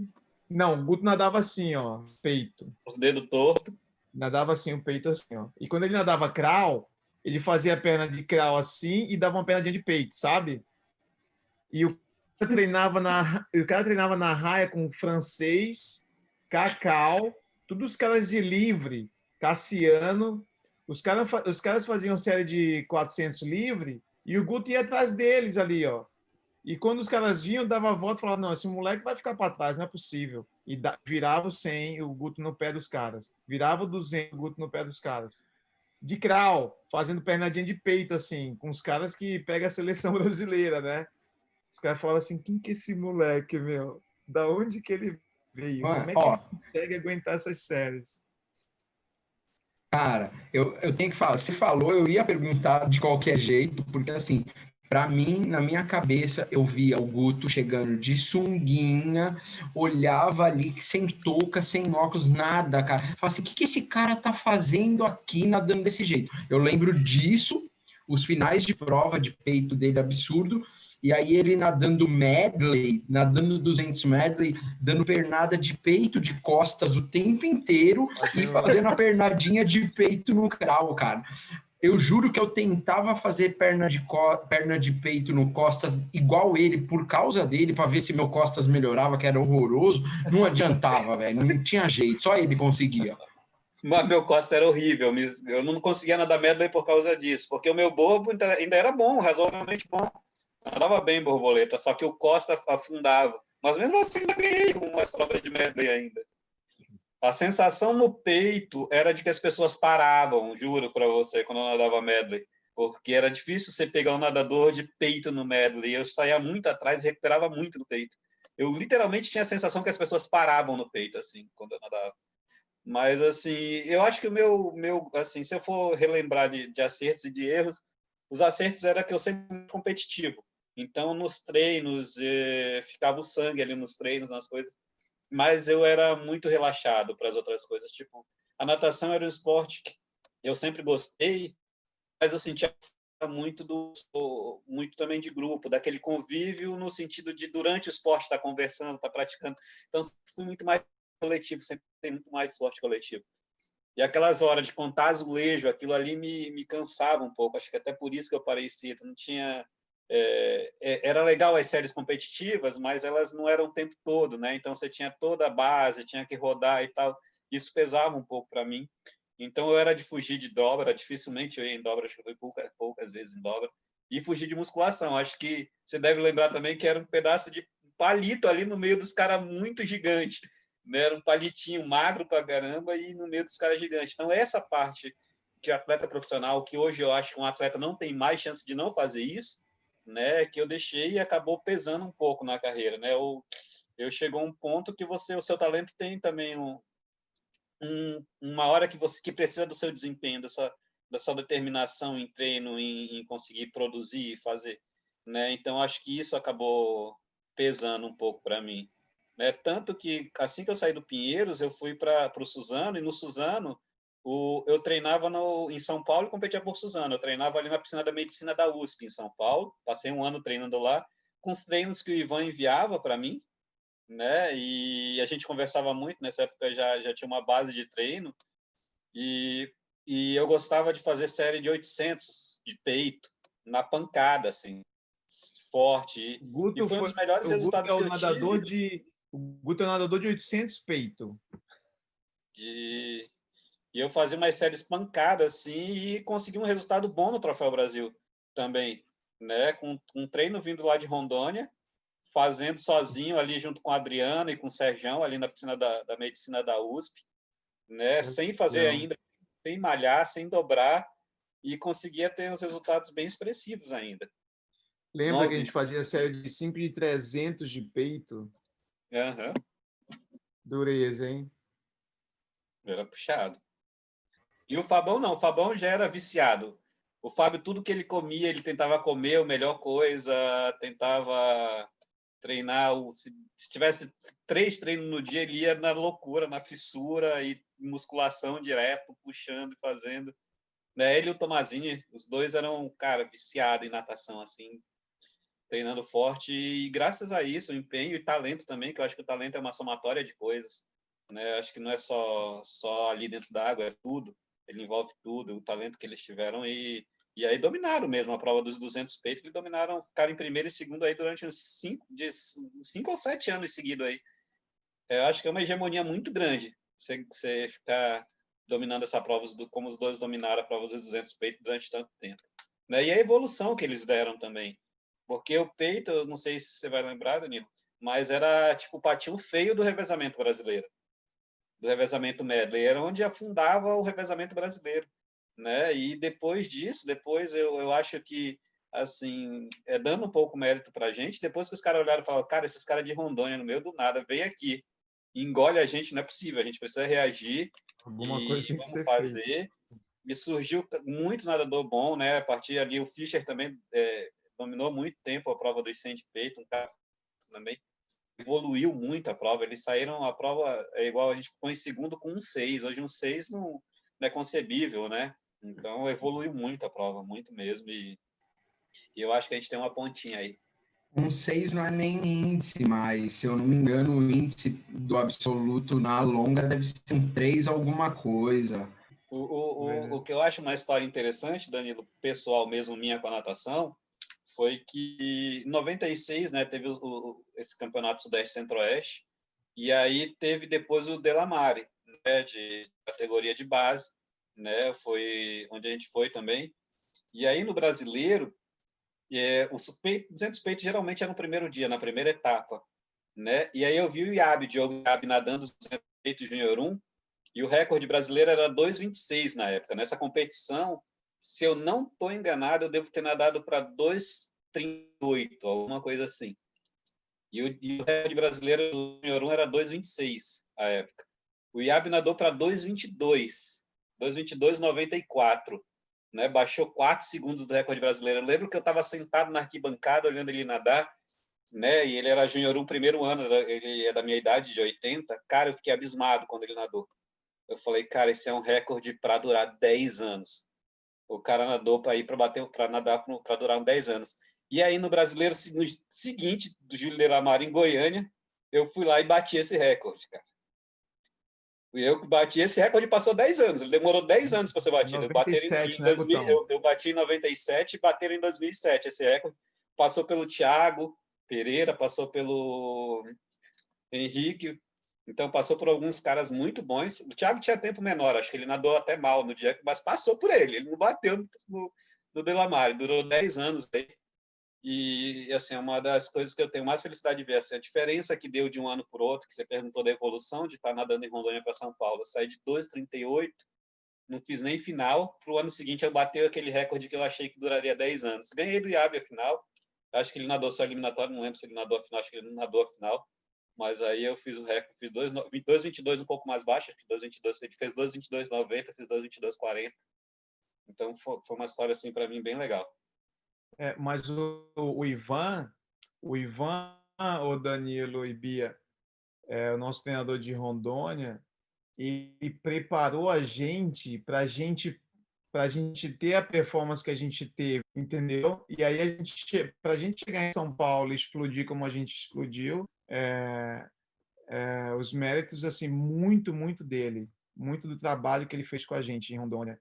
Não, o Guto nadava assim, ó, peito. os dedos tortos. Nadava assim, o peito assim, ó. E quando ele nadava crawl, ele fazia a perna de crawl assim e dava uma perna de peito, sabe? E o cara treinava na raia com francês, Cacau, todos os caras de livre, Cassiano. Os caras faziam série de 400 livre e o Guto ia atrás deles ali, ó. E quando os caras vinham, dava a volta e falava, não, esse moleque vai ficar para trás, não é possível. E virava o 100, o Guto no pé dos caras. Virava o 200, o Guto no pé dos caras. De crawl, fazendo pernadinha de peito, assim, com os caras que pega a seleção brasileira, né? Os caras falavam assim, quem que é esse moleque, meu? Da onde que ele veio? Como é que ó, ele consegue aguentar essas séries? cara, eu tenho que falar, você falou, eu ia perguntar de qualquer jeito, porque assim, para mim, na minha cabeça, eu via o Guto chegando de sunguinha, olhava ali sem touca, sem óculos, nada, cara. Falava assim, o que esse cara tá fazendo aqui nadando desse jeito? Eu lembro disso, os finais de prova de peito dele absurdo, e aí ele nadando medley, nadando 200 medley, dando pernada de peito, de costas o tempo inteiro e fazendo a pernadinha de peito no crawl, cara. Eu juro que eu tentava fazer perna de peito no costas igual ele, por causa dele, para ver se meu costas melhorava, que era horroroso. Não adiantava, velho. Não tinha jeito, só ele conseguia. Mas meu Costa era horrível. Eu não conseguia nadar medley por causa disso, porque o meu borbo ainda era bom, razoavelmente bom. Nadava bem borboleta, só que o Costa afundava. Mas mesmo assim, ainda ganhei umas provas de medley ainda. A sensação no peito era de que as pessoas paravam, juro para você, quando eu nadava medley. Porque era difícil você pegar um nadador de peito no medley. Eu saía muito atrás e recuperava muito no peito. Eu literalmente tinha a sensação que as pessoas paravam no peito, assim, quando eu nadava. Mas, assim, eu acho que o meu assim, se eu for relembrar de acertos e de erros, os acertos era que eu sempre fui competitivo. Então, nos treinos, ficava o sangue ali nos treinos, nas coisas. Mas eu era muito relaxado para as outras coisas. Tipo, a natação era um esporte que eu sempre gostei, mas eu sentia muito também de grupo, daquele convívio no sentido de durante o esporte estar conversando, estar praticando. Então, fui muito mais coletivo, sempre tem muito mais esporte coletivo. E aquelas horas de contar azulejo, aquilo ali me cansava um pouco. Acho que até por isso que eu parei cedo. Não tinha era legal as séries competitivas, mas elas não eram o tempo todo, né? Então você tinha toda a base, tinha que rodar e tal. Isso pesava um pouco para mim. Então eu era de fugir de dobra, dificilmente eu ia em dobra, acho que eu fui poucas vezes em dobra. E fugir de musculação. Acho que você deve lembrar também que era um pedaço de palito ali no meio dos caras muito gigantes. Né? Era um palitinho magro para caramba e no meio dos caras gigantes. Então essa parte de atleta profissional, que hoje eu acho que um atleta não tem mais chance de não fazer isso, né, que eu deixei e acabou pesando um pouco na carreira, né? Eu chegou a um ponto que o seu talento tem também uma hora que precisa do seu desempenho, da sua determinação em treino, em conseguir produzir e fazer, né? Então acho que isso acabou pesando um pouco para mim, né? Tanto que assim que eu saí do Pinheiros, eu fui para o Suzano, e no Suzano eu treinava em São Paulo e competia por Suzano. Eu treinava ali na piscina da medicina da USP, em São Paulo. Passei um ano treinando lá, com os treinos que o Ivan enviava para mim, né? E a gente conversava muito. Nessa época já tinha uma base de treino. E eu gostava de fazer série de 800 de peito, na pancada, assim, forte. O Guto E foi um foi, dos melhores o Guto resultados é que o eu nadador tive. o Guto é o nadador de 800 peito. E eu fazia umas séries pancadas, assim, e consegui um resultado bom no Troféu Brasil também, né? Com um treino vindo lá de Rondônia, fazendo sozinho ali junto com a Adriana e com o Serjão, ali na piscina da medicina da USP, né? Sem fazer ainda, sem malhar, sem dobrar, e conseguia ter uns resultados bem expressivos ainda. Lembra que a gente fazia a série de 5 de 300 de peito? Uhum. Dureza, hein? Era puxado. E o Fabão não, o Fabão já era viciado. O Fábio, tudo que ele comia, ele tentava comer a melhor coisa, tentava treinar. Se tivesse 3 treinos no dia, ele ia na loucura, na fissura, e musculação direto, puxando e fazendo. Né? Ele e o Tomazini, os dois eram, cara, viciados em natação, assim, treinando forte. E graças a isso, o empenho e talento também, que eu acho que o talento é uma somatória de coisas. Né? Acho que não é só ali dentro da água, é tudo. Ele envolve tudo, o talento que eles tiveram. E aí dominaram mesmo a prova dos 200 peitos. Eles dominaram, ficaram em primeiro e segundo aí durante uns 5 ou 7 anos seguidos aí. Eu acho que é uma hegemonia muito grande você ficar dominando essa prova, como os dois dominaram a prova dos 200 peitos durante tanto tempo. Né? E a evolução que eles deram também. Porque o peito, eu não sei se você vai lembrar, Danilo, mas era tipo o patinho feio do revezamento brasileiro, do revezamento medley, era onde afundava o revezamento brasileiro. Né? E depois disso, eu acho que, assim, dando um pouco mérito para a gente, depois que os caras olharam e falaram, cara, esses caras de Rondônia, no meio do nada, vem aqui, engole a gente, não é possível, a gente precisa reagir Alguma coisa e tem que vamos ser feita. fazer. E surgiu muito nadador bom, né? A partir ali, o Fischer também dominou muito tempo a prova dos 100 de peito, um cara também evoluiu muito a prova. Eles saíram, a prova é igual, a gente ficou em segundo com um 6. Hoje um 6 não é concebível, né? Então evoluiu muito a prova, muito mesmo. E eu acho que a gente tem uma pontinha aí. Um 6 não é nem índice, mas se eu não me engano, o índice do absoluto na longa deve ser um 3 alguma coisa. O que eu acho uma história interessante, Danilo, pessoal mesmo minha com a natação, foi que em 96, né, teve esse campeonato Sudeste Centro-Oeste, e aí teve depois o Delamare, né, de categoria de base, né, foi onde a gente foi também. E aí no brasileiro, os 200 peitos geralmente é no primeiro dia, na primeira etapa, né? E aí eu vi o Diogo Iabi nadando os 200 peitos Júnior 1, e o recorde brasileiro era 2,26 na época. Nessa competição, se eu não estou enganado, eu devo ter nadado para 2,38, alguma coisa assim. E o recorde brasileiro do Júnior 1 era 2,26 na época. O Iabi nadou para 2,22, 2,22,94. Né? Baixou 4 segundos do recorde brasileiro. Eu lembro que eu estava sentado na arquibancada olhando ele nadar, né? E ele era Júnior 1 primeiro ano, ele é da minha idade, de 80. Cara, eu fiquei abismado quando ele nadou. Eu falei, cara, esse é um recorde para durar 10 anos. O cara nadou para ir para nadar para durar 10 anos. E aí no brasileiro no seguinte, do Júlio Delamare em Goiânia, eu fui lá e bati esse recorde, cara. Eu bati esse recorde, passou 10 anos. Ele demorou 10 anos para ser batido. 97, né, Gutão? Eu bati em 97 e bateram em 2007 esse recorde. Passou pelo Thiago Pereira, passou pelo Henrique. Então, passou por alguns caras muito bons. O Thiago tinha tempo menor, acho que ele nadou até mal no dia, mas passou por ele. Ele não bateu no Delamare. Durou 10 anos aí. E, assim, é uma das coisas que eu tenho mais felicidade de ver, assim, a diferença que deu de um ano para o outro, que você perguntou da evolução de estar nadando em Rondônia para São Paulo. Eu saí de 2,38, não fiz nem final. Para o ano seguinte, eu bati aquele recorde que eu achei que duraria 10 anos. Ganhei do Iabi a final. Acho que ele nadou só eliminatório, não lembro se ele nadou a final, acho que ele não nadou a final. Mas aí eu fiz o recorde, fiz 2,22 um pouco mais baixo, acho que 2,22, ele fez 2,22,90, fiz 2,22,40. Então foi uma história, assim, para mim, bem legal. Mas o Ivan, o Danilo e Bia, o nosso treinador de Rondônia, e preparou a gente para a gente ter a performance que a gente teve, entendeu? E aí para a gente chegar em São Paulo e explodir como a gente explodiu, os méritos assim muito dele, muito do trabalho que ele fez com a gente em Rondônia.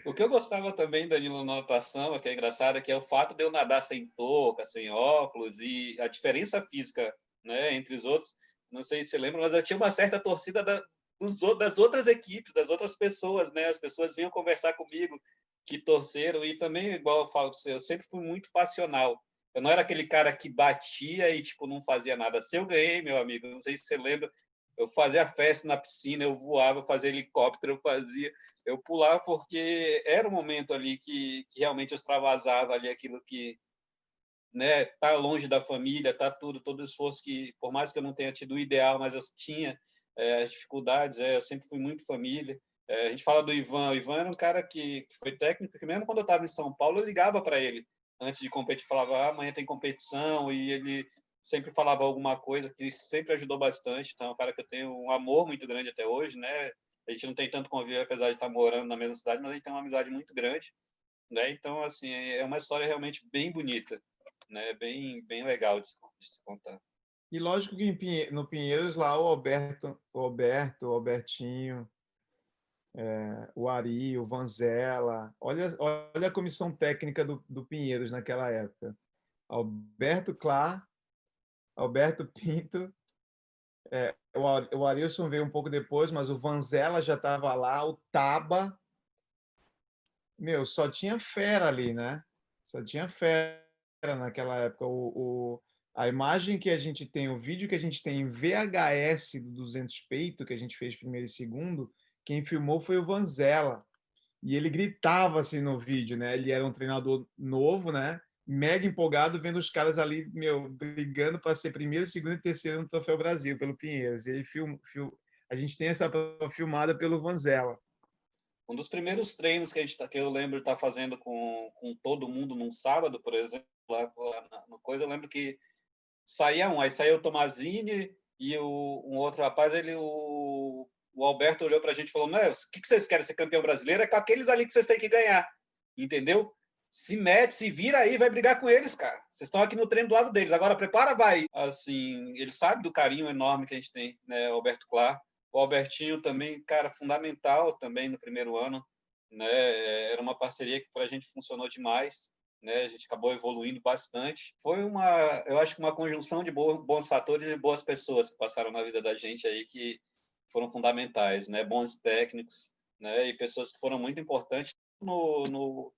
O que eu gostava também, Danilo, na natação, que é engraçado, que é o fato de eu nadar sem touca, sem óculos, e a diferença física, né, entre os outros. Não sei se você lembra, mas eu tinha uma certa torcida das outras equipes, das outras pessoas, né? As pessoas vinham conversar comigo que torceram, e também, igual eu falo para você, eu sempre fui muito passional. Eu não era aquele cara que batia e tipo não fazia nada. Se eu ganhei, meu amigo, não sei se você lembra, eu fazia festa na piscina, eu voava, eu fazia helicóptero, eu pulava porque era um momento ali que realmente eu extravasava ali aquilo que, né, tá longe da família, tá tudo, todo o esforço que, por mais que eu não tenha tido o ideal, mas eu tinha as dificuldades, eu sempre fui muito família. A gente fala do Ivan, o Ivan era um cara que foi técnico, que mesmo quando eu estava em São Paulo, eu ligava para ele antes de competir, falava, amanhã tem competição, e ele sempre falava alguma coisa que sempre ajudou bastante. Então é um cara que eu tenho um amor muito grande até hoje, né? A gente não tem tanto convívio, apesar de estar morando na mesma cidade, mas a gente tem uma amizade muito grande, né? Então, assim, é uma história realmente bem bonita, né? Bem legal de se contar. E lógico que no Pinheiros lá o Albertinho, o Ari, o Vanzella. Olha a comissão técnica do Pinheiros naquela época. Alberto Clá, Alberto Pinto, o Arilson veio um pouco depois, mas o Vanzella já estava lá, o Taba. Meu, só tinha fera ali, né? Só tinha fera naquela época. A imagem que a gente tem, o vídeo que a gente tem em VHS do 200 peito, que a gente fez primeiro e segundo, quem filmou foi o Vanzella. E ele gritava assim no vídeo, né? Ele era um treinador novo, né? Mega empolgado vendo os caras ali, meu, brigando para ser primeiro, segundo e terceiro no Troféu Brasil pelo Pinheiros. E ele a gente tem essa prova filmada pelo Vanzella. Um dos primeiros treinos que eu lembro de estar fazendo com todo mundo num sábado, por exemplo, lá no coisa, eu lembro que aí saía o Tomazini e um outro rapaz, o Alberto olhou para a gente e falou, não, o que vocês querem ser campeão brasileiro? É com aqueles ali que vocês têm que ganhar, entendeu? Se mete, se vira aí, vai brigar com eles, cara. Vocês estão aqui no treino do lado deles. Agora prepara, vai. Assim, ele sabe do carinho enorme que a gente tem, né, Alberto Clar. O Albertinho também, cara, fundamental também no primeiro ano, né? Era uma parceria que para a gente funcionou demais, né? A gente acabou evoluindo bastante. Eu acho que uma conjunção de bons fatores e boas pessoas que passaram na vida da gente aí que foram fundamentais, né? Bons técnicos, né? E pessoas que foram muito importantes no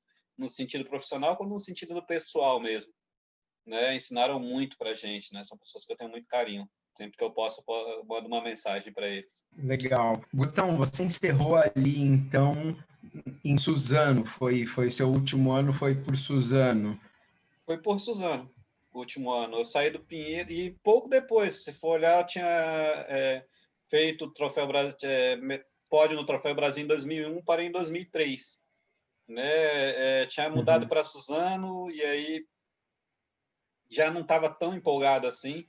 sentido profissional quanto no sentido do pessoal mesmo, né? Ensinaram muito para a gente, né? São pessoas que eu tenho muito carinho. Sempre que eu posso, eu mando uma mensagem para eles. Legal. Gutão, você encerrou ali, então, em Suzano. Foi seu último ano, foi por Suzano. Foi por Suzano, o último ano. Eu saí do Pinheiro e pouco depois, se for olhar, eu tinha feito o Troféu Brasil, pódio no Troféu Brasil em 2001, parei em 2003. Né? Tinha mudado para Suzano e aí já não estava tão empolgado assim,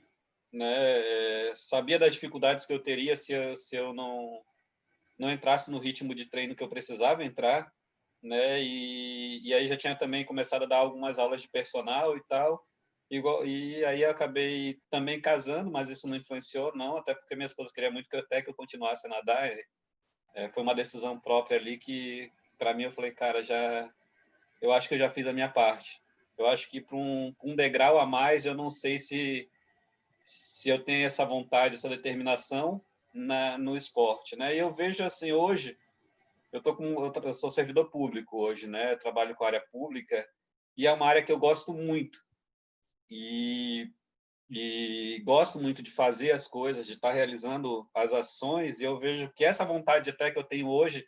né? Sabia das dificuldades que eu teria se eu não entrasse no ritmo de treino que eu precisava entrar, né? E aí já tinha também começado a dar algumas aulas de personal e tal. E aí eu acabei também casando, mas isso não influenciou, não, até porque minha esposa queria muito que eu continuasse a nadar. Foi uma decisão própria ali que, para mim, eu falei, cara, eu acho que eu já fiz a minha parte. Eu acho que para um degrau a mais, eu não sei se eu tenho essa vontade, essa determinação no esporte, né? E eu vejo assim hoje, eu sou servidor público hoje, né? Eu trabalho com a área pública e é uma área que eu gosto muito e gosto muito de fazer as coisas, de estar realizando as ações. E eu vejo que essa vontade até que eu tenho hoje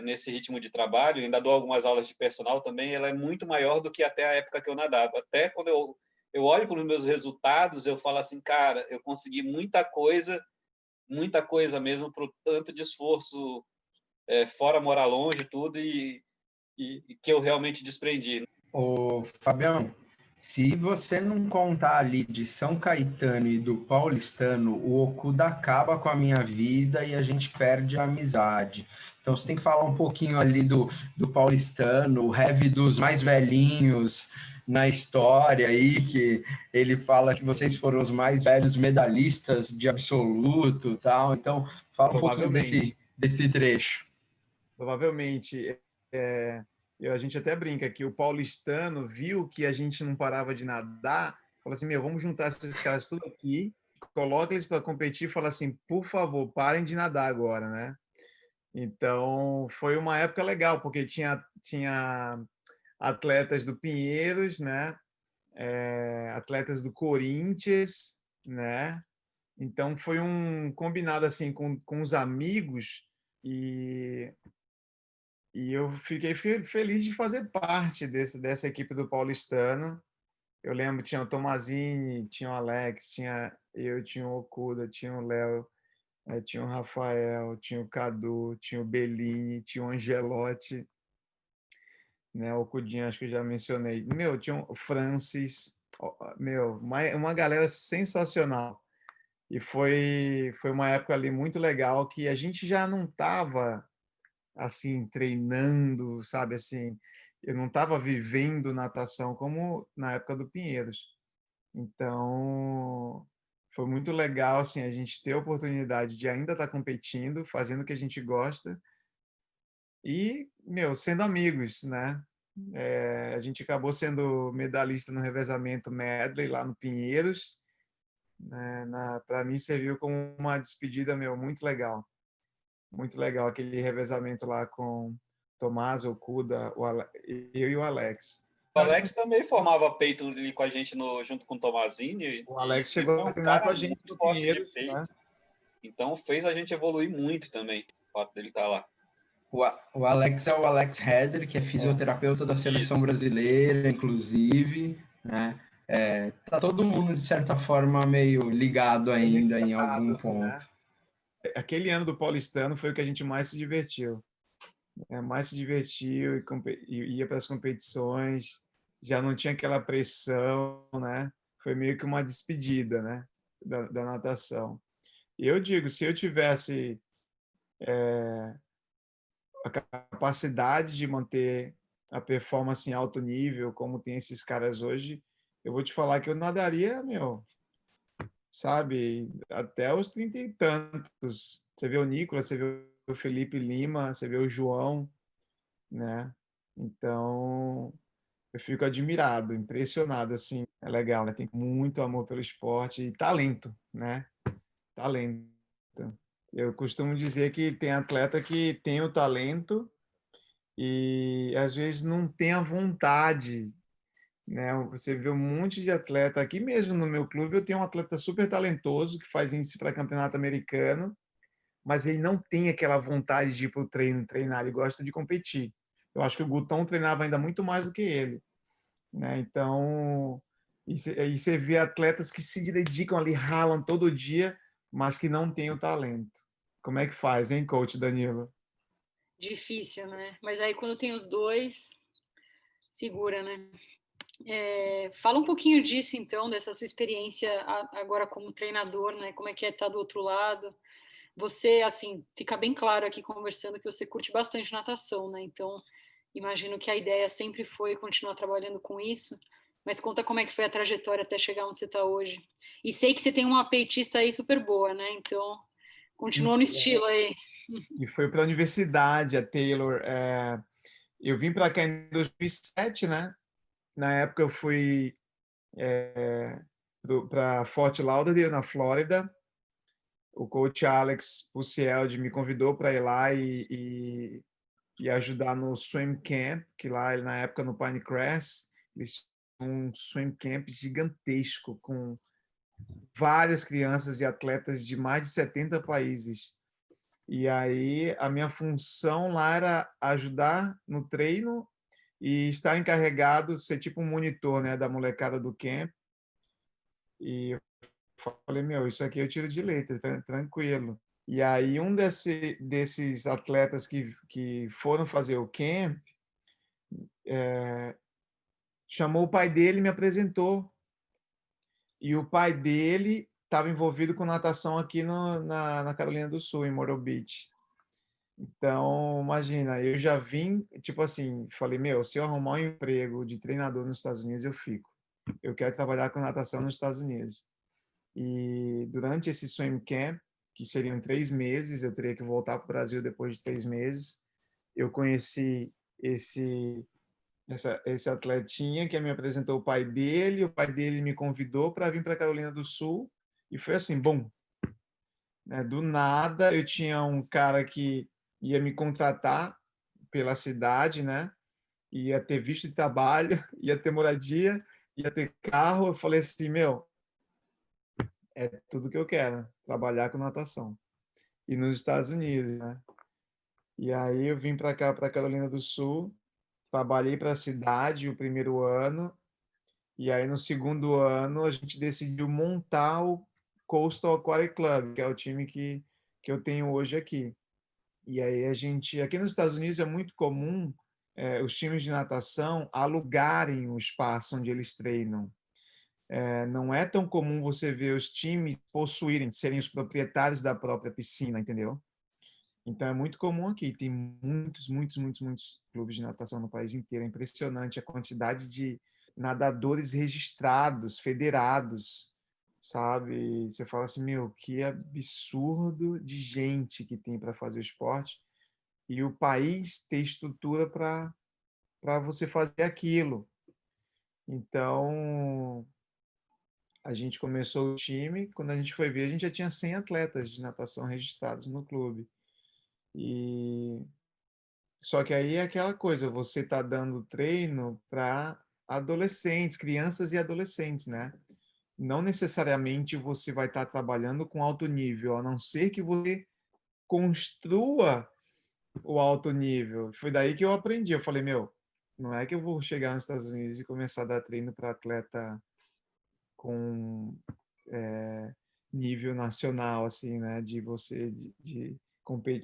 nesse ritmo de trabalho, ainda dou algumas aulas de personal também, ela é muito maior do que até a época que eu nadava. Até quando eu olho para os meus resultados, eu falo assim, cara, eu consegui muita coisa mesmo, para o tanto de esforço, fora morar longe, tudo, e que eu realmente desprendi. Ô, Fabião, se você não contar ali de São Caetano e do Paulistano, o Okuda acaba com a minha vida e a gente perde a amizade. Então você tem que falar um pouquinho ali do Paulistano, o heavy dos mais velhinhos na história aí, que ele fala que vocês foram os mais velhos medalhistas de absoluto e tal. Então fala um pouquinho desse trecho. Provavelmente. a gente até brinca que o paulistano viu que a gente não parava de nadar, falou assim, vamos juntar esses caras tudo aqui, coloca eles para competir e fala assim, por favor, parem de nadar agora, né? Então, foi uma época legal, porque tinha atletas do Pinheiros, né? Atletas do Corinthians, né? Então, foi um combinado assim com os amigos e eu fiquei feliz de fazer parte dessa equipe do Paulistano. Eu lembro, tinha o Tomazini, tinha o Alex, tinha o Okuda, tinha o Léo, tinha o Rafael, tinha o Cadu, tinha o Bellini, tinha o Angelotti, né? O Cudinho, acho que eu já mencionei. Tinha o Francis, uma galera sensacional. E foi uma época ali muito legal que a gente já não estava assim treinando, sabe assim, eu não estava vivendo natação como na época do Pinheiros. Então, foi muito legal assim a gente ter a oportunidade de ainda estar competindo, fazendo o que a gente gosta e, sendo amigos, né? A gente acabou sendo medalhista no revezamento medley lá no Pinheiros, né? Para mim serviu como uma despedida, muito legal. Muito legal aquele revezamento lá com Tomás, o Kuda, eu e o Alex. O Alex também formava peito ali com a gente junto com o Tomazini. O Alex E chegou foi a um treinar cara com a gente muito no forte de Pinheiros, peito. né? Então fez a gente evoluir muito também, o fato dele estar lá. O Alex é o Alex Heder, que é fisioterapeuta da seleção brasileira, inclusive, né? Tá todo mundo, de certa forma, meio ligado ainda em algum ponto. Aquele ano do Paulistano foi o que a gente mais se divertiu. Mais se divertiu e ia para as competições, já não tinha aquela pressão, né? Foi meio que uma despedida, né? Da natação. E eu digo, se eu tivesse a capacidade de manter a performance em alto nível, como tem esses caras hoje, eu vou te falar que eu nadaria, sabe, até os 30 e tantos. Você vê o Nicolas, você vê o Felipe Lima, você vê o João, né? Então, eu fico admirado, impressionado, assim. É legal, né? Tem muito amor pelo esporte e talento, né? Talento. Eu costumo dizer que tem atleta que tem o talento e às vezes não tem a vontade, né? Você vê um monte de atleta aqui mesmo no meu clube, eu tenho um atleta super talentoso que faz índice para campeonato americano, mas ele não tem aquela vontade de ir para o treino treinar, ele gosta de competir. Eu acho que o Guton treinava ainda muito mais do que ele, né? Então, e você vê atletas que se dedicam ali, ralam todo dia, mas que não têm o talento. Como é que faz, hein, coach Danilo? Difícil, né? Mas aí quando tem os dois, segura, né? Fala um pouquinho disso, então, dessa sua experiência agora como treinador, né? Como é que estar do outro lado? Você, assim, fica bem claro aqui conversando que você curte bastante natação, né? Então, imagino que a ideia sempre foi continuar trabalhando com isso. Mas conta como é que foi a trajetória até chegar onde você está hoje. E sei que você tem uma peitista aí super boa, né? Então, continua no estilo aí. E foi para a universidade, a Taylor. Eu vim para cá em 2007, né? Na época eu fui para Fort Lauderdale, na Flórida. O coach Alex Pucieldi me convidou para ir lá e ajudar no swim camp, que lá na época no Pinecrest, eles tinham um swim camp gigantesco com várias crianças e atletas de mais de 70 países. E aí a minha função lá era ajudar no treino e estar encarregado, ser tipo um monitor, né, da molecada do camp. E eu falei, isso aqui eu tiro de letra, tranquilo. E aí um desses atletas que foram fazer o camp chamou o pai dele e me apresentou. E o pai dele estava envolvido com natação aqui na Carolina do Sul, em Myrtle Beach. Então, imagina, eu já vim, tipo assim, falei, se eu arrumar um emprego de treinador nos Estados Unidos, eu fico. Eu quero trabalhar com natação nos Estados Unidos. E durante esse swim camp, que seriam 3 meses, eu teria que voltar para o Brasil depois de 3 meses, eu conheci esse esse atletinha que me apresentou o pai dele me convidou para vir para Carolina do Sul, e foi assim, bom, né? Do nada eu tinha um cara que ia me contratar pela cidade, né? Ia ter visto de trabalho, ia ter moradia, ia ter carro. Eu falei assim, meu, é tudo que eu quero, trabalhar com natação. E nos Estados Unidos, né? E aí eu vim para cá, para Carolina do Sul, trabalhei para a cidade o primeiro ano, e aí no segundo ano a gente decidiu montar o Coastal Aquatic Club, que é o time que eu tenho hoje aqui. E aí a gente, aqui nos Estados Unidos é muito comum os times de natação alugarem o espaço onde eles treinam. Não é tão comum você ver os times possuírem, serem os proprietários da própria piscina, entendeu? Então é muito comum aqui. Tem muitos clubes de natação no país inteiro. É impressionante a quantidade de nadadores registrados, federados, sabe? Você fala assim, meu, que absurdo de gente que tem para fazer o esporte, e o país ter estrutura para você fazer aquilo. Então, a gente começou o time, quando a gente foi ver, a gente já tinha 100 atletas de natação registrados no clube. E só que aí é aquela coisa, você está dando treino para adolescentes, crianças e adolescentes, né? Não necessariamente você vai estar trabalhando com alto nível, a não ser que você construa o alto nível. Foi daí que eu aprendi. Eu falei, meu, não é que eu vou chegar nos Estados Unidos e começar a dar treino para atleta com nível nacional, assim, né? De você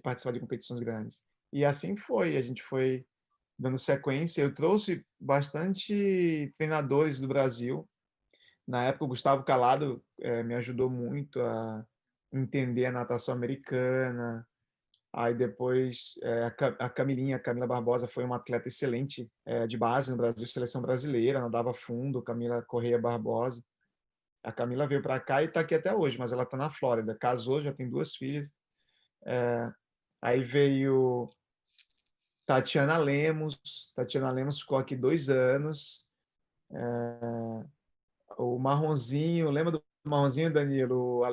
participar de competições grandes. E assim foi. A gente foi dando sequência. Eu trouxe bastante treinadores do Brasil. Na época, o Gustavo Calado me ajudou muito a entender a natação americana. Aí depois a Camilinha, a Camila Barbosa, foi uma atleta excelente de base no Brasil, seleção brasileira, nadava fundo, Camila Correia Barbosa. A Camila veio para cá e está aqui até hoje, mas ela está na Flórida, casou, já tem 2 filhas. Aí veio Tatiana Lemos ficou aqui 2 anos. O Marronzinho, lembra do Marronzinho, Danilo?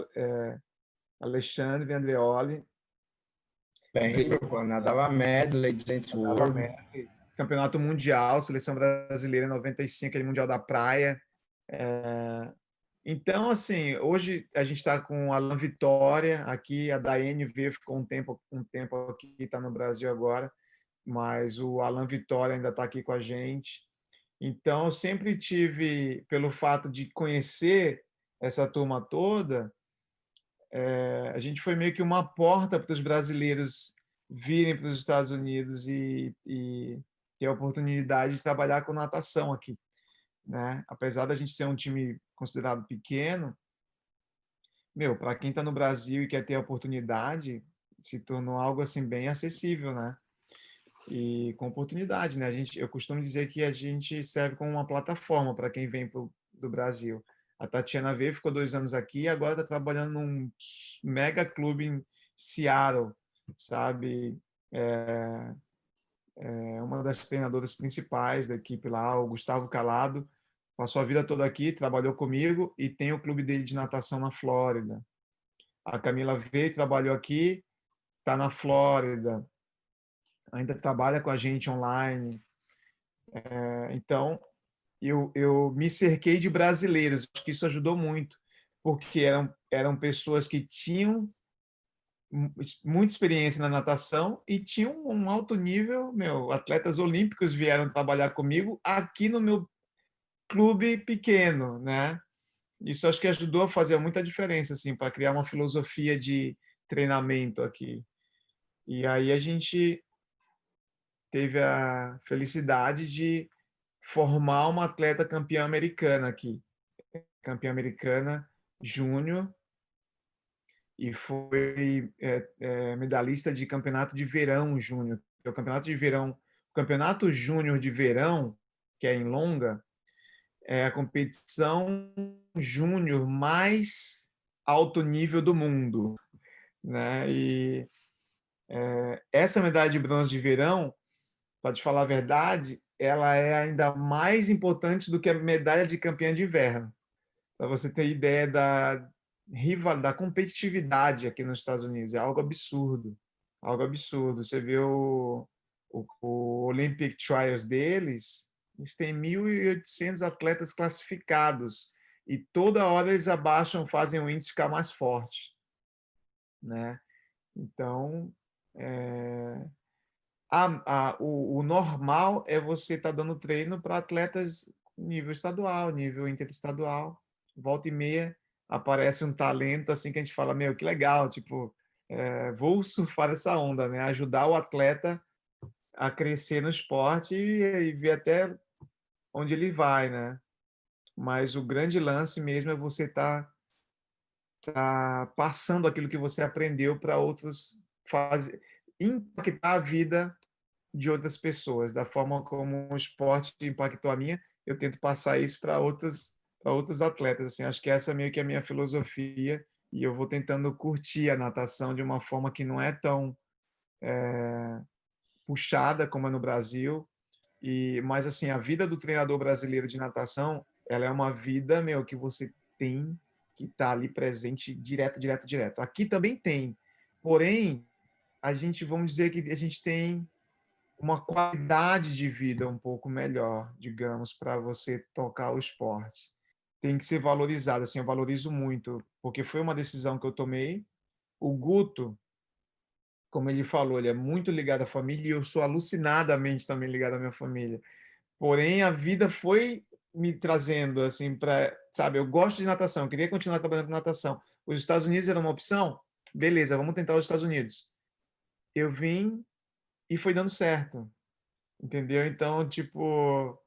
Alexandre Andreoli. Bem, pô, nadava medley, 200 word. Campeonato Mundial, Seleção Brasileira 95, aquele Mundial da Praia. Então, assim, hoje a gente está com a Alan Vitória aqui, a Daiane veio, ficou um tempo aqui, está no Brasil agora, mas o Alan Vitória ainda está aqui com a gente. Então, eu sempre tive, pelo fato de conhecer essa turma toda, a gente foi meio que uma porta para os brasileiros virem para os Estados Unidos e ter a oportunidade de trabalhar com natação aqui, né? Apesar da gente ser um time considerado pequeno, meu, para quem está no Brasil e quer ter a oportunidade, se tornou algo assim bem acessível, né? E com oportunidade, né? Eu costumo dizer que a gente serve como uma plataforma para quem vem do Brasil. A Tatiana veio, ficou 2 anos aqui e agora está trabalhando num mega clube em Seattle, sabe? É uma das treinadoras principais da equipe lá, o Gustavo Calado, passou a vida toda aqui, trabalhou comigo e tem o clube dele de natação na Flórida. A Camila veio, trabalhou aqui, está na Flórida, ainda trabalha com a gente online. Então, eu me cerquei de brasileiros, acho que isso ajudou muito, porque eram pessoas que tinham muita experiência na natação e tinham um alto nível. Meu, atletas olímpicos vieram trabalhar comigo aqui no meu clube pequeno, né? Isso acho que ajudou a fazer muita diferença, assim, para criar uma filosofia de treinamento aqui. E aí a gente teve a felicidade de formar uma atleta campeã americana aqui, campeã americana júnior, e foi medalhista de campeonato de verão júnior. O campeonato de verão, o campeonato júnior de verão, que é em Longa, é a competição júnior mais alto nível do mundo, né? E essa medalha de bronze de verão, para te falar a verdade, ela é ainda mais importante do que a medalha de campeã de inverno. Para você ter ideia da competitividade aqui nos Estados Unidos, é algo absurdo. Algo absurdo. Você vê o Olympic Trials deles, eles têm 1.800 atletas classificados e toda hora eles abaixam, fazem o índice ficar mais forte, né? Então, o normal é você estar dando treino para atletas nível estadual, nível interestadual. Volta e meia aparece um talento assim que a gente fala, meu, que legal, tipo, vou surfar essa onda, né? Ajudar o atleta a crescer no esporte e ver até onde ele vai, né? Mas o grande lance mesmo é você estar passando aquilo que você aprendeu para outros, impactar a vida de outras pessoas, da forma como o esporte impactou a minha, eu tento passar isso para outros atletas, assim, acho que essa é meio que a minha filosofia e eu vou tentando curtir a natação de uma forma que não é tão puxada como é no Brasil, mas assim, a vida do treinador brasileiro de natação, ela é uma vida, meu, que você tem que estar ali presente direto, direto, direto. Aqui também tem, porém, vamos dizer que a gente tem uma qualidade de vida um pouco melhor, digamos, para você tocar o esporte. Tem que ser valorizado, assim, eu valorizo muito, porque foi uma decisão que eu tomei. O Guto, como ele falou, ele é muito ligado à família e eu sou alucinadamente também ligado à minha família. Porém, a vida foi me trazendo, assim, para, sabe, eu gosto de natação, eu queria continuar trabalhando com natação. Os Estados Unidos era uma opção? Beleza, vamos tentar os Estados Unidos. Eu vim e foi dando certo. Entendeu? Então, tipo,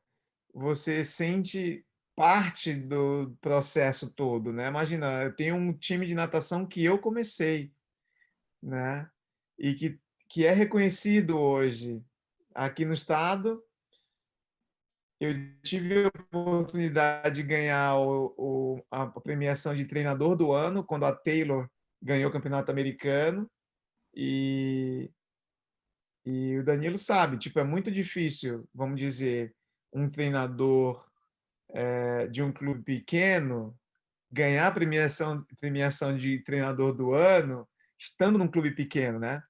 você sente parte do processo todo, né? Imagina, eu tenho um time de natação que eu comecei, né? E que é reconhecido hoje aqui no estado. Eu tive a oportunidade de ganhar a premiação de treinador do ano quando a Taylor ganhou o campeonato americano e o Danilo sabe, tipo, é muito difícil, vamos dizer, um treinador de um clube pequeno ganhar a premiação de treinador do ano estando num clube pequeno, né?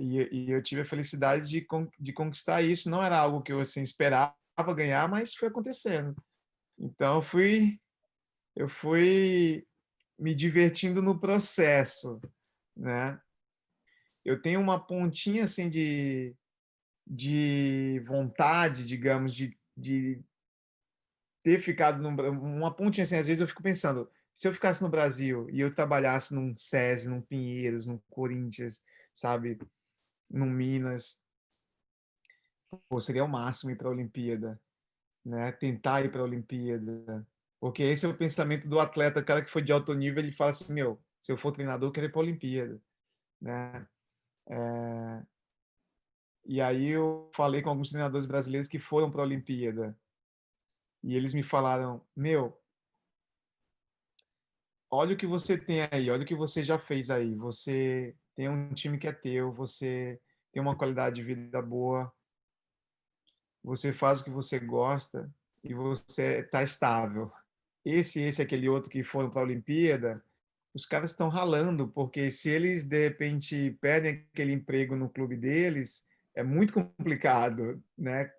E eu tive a felicidade de conquistar isso. Não era algo que eu assim, esperava ganhar, mas foi acontecendo. Então, eu fui me divertindo no processo, né? Eu tenho uma pontinha assim de vontade, digamos, de ter ficado uma pontinha assim, às vezes eu fico pensando, se eu ficasse no Brasil e eu trabalhasse num SESI, num Pinheiros, num Corinthians, sabe, num Minas, pô, seria o máximo ir para a Olimpíada, né? Tentar ir para a Olimpíada. Porque esse é o pensamento do atleta, o cara que foi de alto nível, ele fala assim, meu, se eu for treinador, eu quero ir para a Olimpíada, né? E aí eu falei com alguns treinadores brasileiros que foram para a Olimpíada. E eles me falaram, meu, olha o que você tem aí, olha o que você já fez aí. Você tem um time que é teu, você tem uma qualidade de vida boa, você faz o que você gosta e você está estável. Aquele outro que foram para a Olimpíada, os caras estão ralando, porque se eles de repente perdem aquele emprego no clube deles, é muito complicado, né?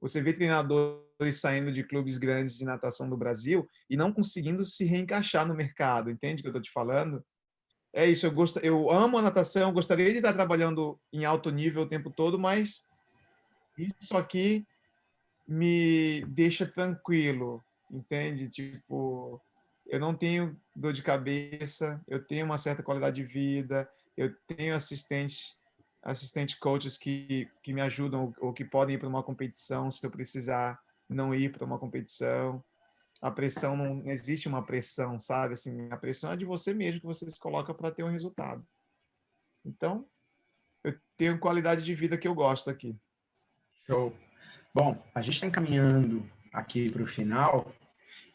Você vê treinadores saindo de clubes grandes de natação do Brasil e não conseguindo se reencaixar no mercado, entende o que eu estou te falando? É isso, eu amo a natação, eu gostaria de estar trabalhando em alto nível o tempo todo, mas isso aqui me deixa tranquilo, entende? Tipo, eu não tenho dor de cabeça, eu tenho uma certa qualidade de vida, eu tenho assistente coaches que me ajudam ou que podem ir para uma competição se eu precisar não ir para uma competição. A pressão não existe uma pressão, sabe? Assim, a pressão é de você mesmo que você se coloca para ter um resultado. Então, eu tenho qualidade de vida que eu gosto aqui. Show. Bom, a gente está encaminhando aqui para o final,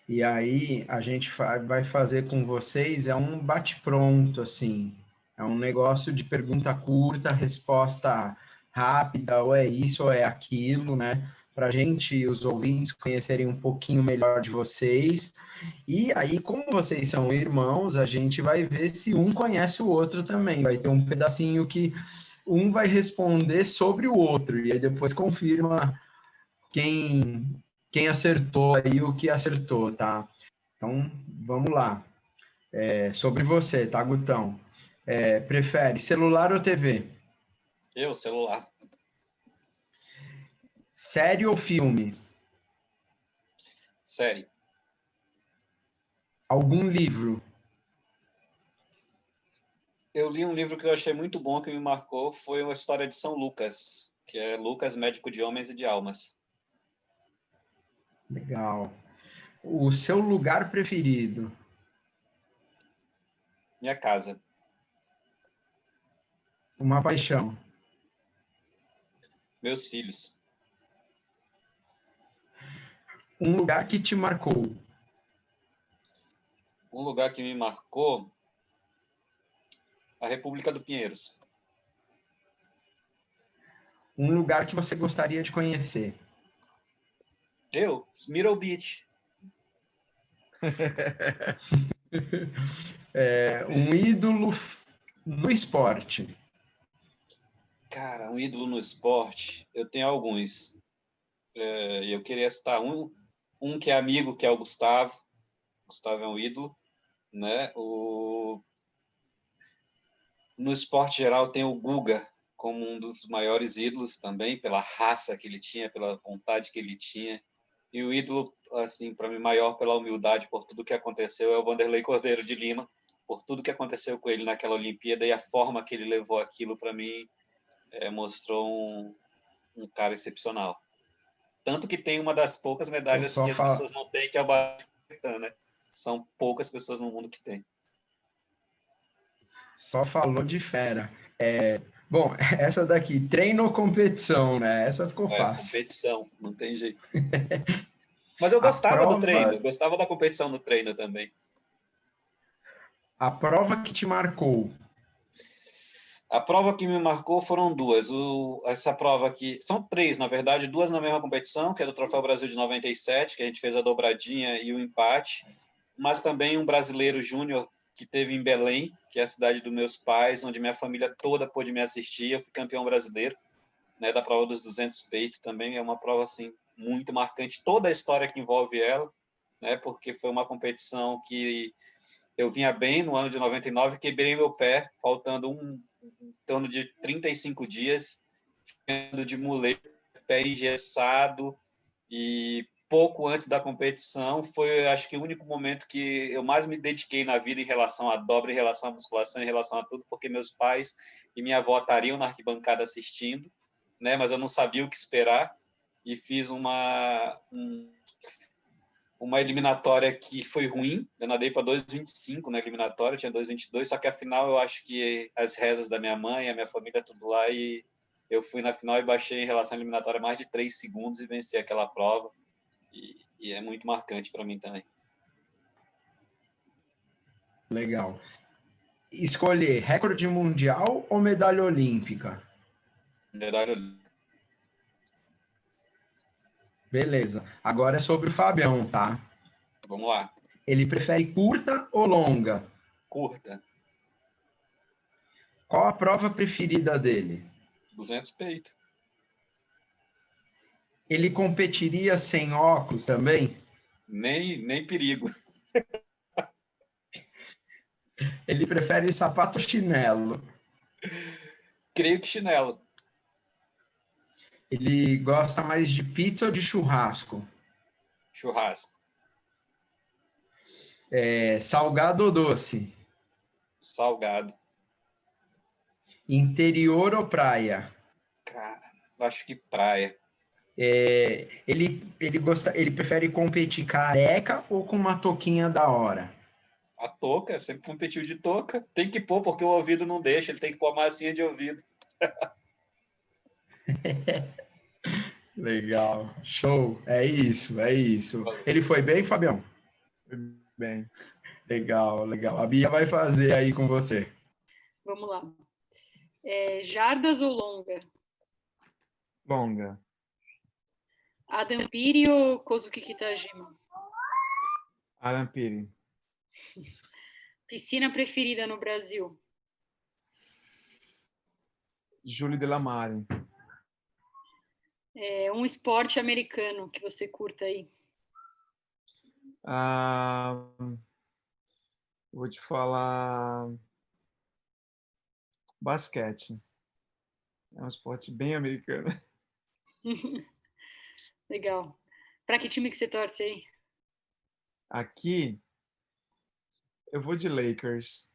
e aí a gente vai fazer com vocês um bate-pronto, assim. É um negócio de pergunta curta, resposta rápida, ou é isso ou é aquilo, né? Para a gente, os ouvintes, conhecerem um pouquinho melhor de vocês. E aí, como vocês são irmãos, a gente vai ver se um conhece o outro também. Vai ter um pedacinho que um vai responder sobre o outro, e aí depois confirma quem acertou aí o que acertou, tá? Então, vamos lá. Sobre você, tá, Gutão? Prefere celular ou TV? Eu, celular. Série ou filme? Série. Algum livro? Eu li um livro que eu achei muito bom, que me marcou, foi a história de São Lucas, que é Lucas, médico de homens e de almas. Legal. O seu lugar preferido? Minha casa. Uma paixão? Meus filhos. Um lugar que te marcou? Um lugar que me marcou, a República do Pinheiros. Um lugar que você gostaria de conhecer? Eu, Myrtle Beach. Um ídolo no esporte? Cara, um ídolo no esporte, eu tenho alguns. Eu queria citar um que é amigo, que é o Gustavo. O Gustavo é um ídolo, né? No esporte geral tem o Guga como um dos maiores ídolos também, pela raça que ele tinha, pela vontade que ele tinha. E o ídolo, assim, para mim, maior pela humildade, por tudo que aconteceu, é o Vanderlei Cordeiro de Lima, por tudo que aconteceu com ele naquela Olimpíada e a forma que ele levou aquilo, para mim, mostrou um cara excepcional. Tanto que tem uma das poucas medalhas que as pessoas não têm, que é o badminton, né? São poucas pessoas no mundo que têm. Só falou de fera. Bom, essa daqui, treino ou competição, né? Essa ficou fácil. Competição, não tem jeito. Mas eu gostava do treino, eu gostava da competição no treino também. A prova que te marcou? A prova que me marcou foram duas. Essa prova aqui, são três, na verdade, duas na mesma competição, que é do Troféu Brasil de 97, que a gente fez a dobradinha e o empate, mas também um brasileiro júnior que teve em Belém, que é a cidade dos meus pais, onde minha família toda pôde me assistir. Eu fui campeão brasileiro, né, da prova dos 200 peito também. É uma prova assim muito marcante, toda a história que envolve ela, né, porque foi uma competição que eu vinha bem no ano de 99, quebrei meu pé, faltando em torno de 35 dias, ficando de muleta, pé engessado, e pouco antes da competição foi, acho que, o único momento que eu mais me dediquei na vida em relação à dobra, em relação à musculação, em relação a tudo, porque meus pais e minha avó estariam na arquibancada assistindo, né? Mas eu não sabia o que esperar e fiz uma eliminatória que foi ruim. Eu nadei para 2,25 na eliminatória, tinha 2,22, só que a final eu acho que as rezas da minha mãe, a minha família, tudo lá, e eu fui na final e baixei em relação à eliminatória mais de 3 segundos e venci aquela prova. E é muito marcante para mim também. Legal. Escolher recorde mundial ou medalha olímpica? Medalha olímpica. Beleza. Agora é sobre o Fabião, tá? Vamos lá. Ele prefere curta ou longa? Curta. Qual a prova preferida dele? 200 peito. Ele competiria sem óculos também? Nem perigo. Ele prefere sapato ou chinelo? Creio que chinelo. Ele gosta mais de pizza ou de churrasco? Churrasco. Salgado ou doce? Salgado. Interior ou praia? Cara, acho que praia. Ele prefere competir careca ou com uma touquinha da hora? A touca, sempre competiu de touca. Tem que pôr, porque o ouvido não deixa, ele tem que pôr a massinha de ouvido. Legal, show, é isso. Ele foi bem, Fabião? Foi bem. Legal. A Bia vai fazer aí com você. Vamos lá. Jardas ou longa? Longa. Adam Piri ou Kozuki Kitajima? Arampiri. Piscina preferida no Brasil? Júlio Delamare. Um esporte americano que você curta aí? Vou te falar basquete. É um esporte bem americano. Legal. Para que time que você torce aí? Aqui, eu vou de Lakers.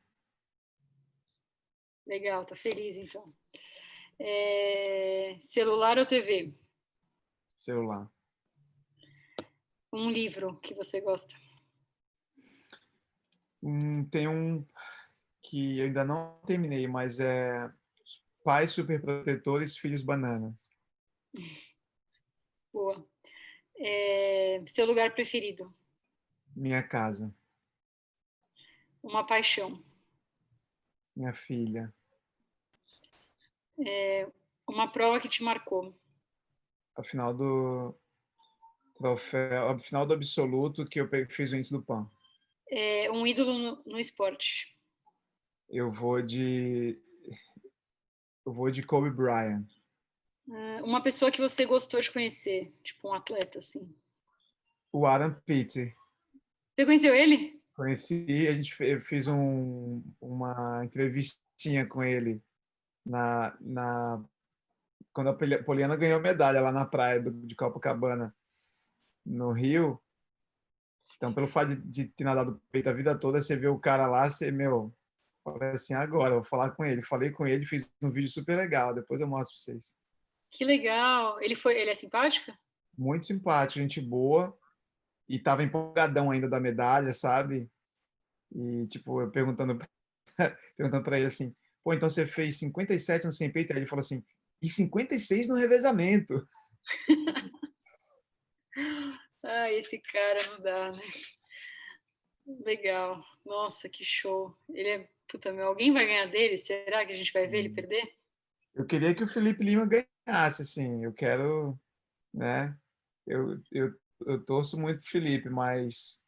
Legal, tá feliz então. Celular ou TV? Celular. Um livro que você gosta? Tem um que eu ainda não terminei, mas é Pais Superprotetores, Filhos Bananas. Boa. Seu lugar preferido? Minha casa. Uma paixão? Minha filha. Uma prova que te marcou? A final do troféu, a final do absoluto que eu fiz o índice do PAN. Um ídolo no esporte? Eu vou de Kobe Bryant. Uma pessoa que você gostou de conhecer, tipo um atleta, assim. O Aaron Pitt. Você conheceu ele? Conheci, a gente fez uma entrevistinha com ele quando a Poliana ganhou medalha lá na praia de Copacabana, no Rio. Então, pelo fato de ter nadado peito a vida toda, você vê o cara lá, falei assim, agora, eu vou falar com ele. Falei com ele, fiz um vídeo super legal, depois eu mostro pra vocês. Que legal. Ele é simpático? Muito simpático, gente boa, e tava empolgadão ainda da medalha, sabe? E, tipo, eu perguntando para ele assim, pô, então você fez 57 no sem peito? Aí ele falou assim, e 56 no revezamento. Esse cara não dá, né? Legal. Nossa, que show. Puta, meu, alguém vai ganhar dele? Será que a gente vai ver ele perder? Eu queria que o Felipe Lima ganhasse, assim, eu quero, né? Eu torço muito pro Felipe, mas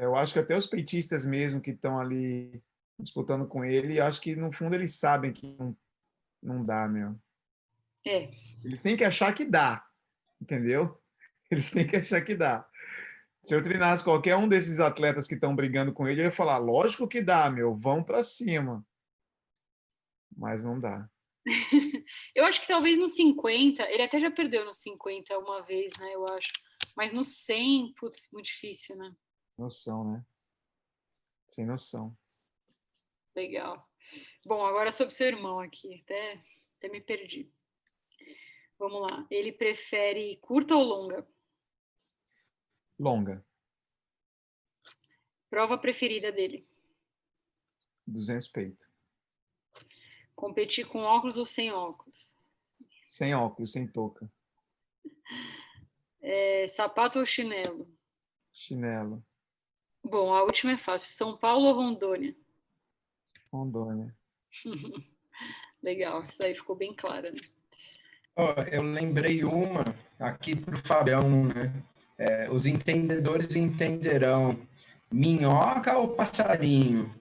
eu acho que até os peitistas mesmo que estão ali disputando com ele, acho que no fundo eles sabem que não dá, meu. É. Eles têm que achar que dá, entendeu? Eles têm que achar que dá. Se eu treinasse qualquer um desses atletas que estão brigando com ele, eu ia falar, lógico que dá, meu, vão para cima. Mas não dá. Eu acho que talvez no 50, ele até já perdeu no 50 uma vez, né, eu acho. Mas no 100, putz, muito difícil, né? Noção, né? Sem noção. Legal. Bom, agora sobre seu irmão aqui, até me perdi. Vamos lá. Ele prefere curta ou longa? Longa. Prova preferida dele? 200 peito. Competir com óculos ou sem óculos? Sem óculos, sem touca. Sapato ou chinelo? Chinelo. Bom, a última é fácil. São Paulo ou Rondônia? Rondônia. Legal, isso aí ficou bem claro, né? Eu lembrei uma aqui para o Fabião, né? Os entendedores entenderão. Minhoca ou passarinho?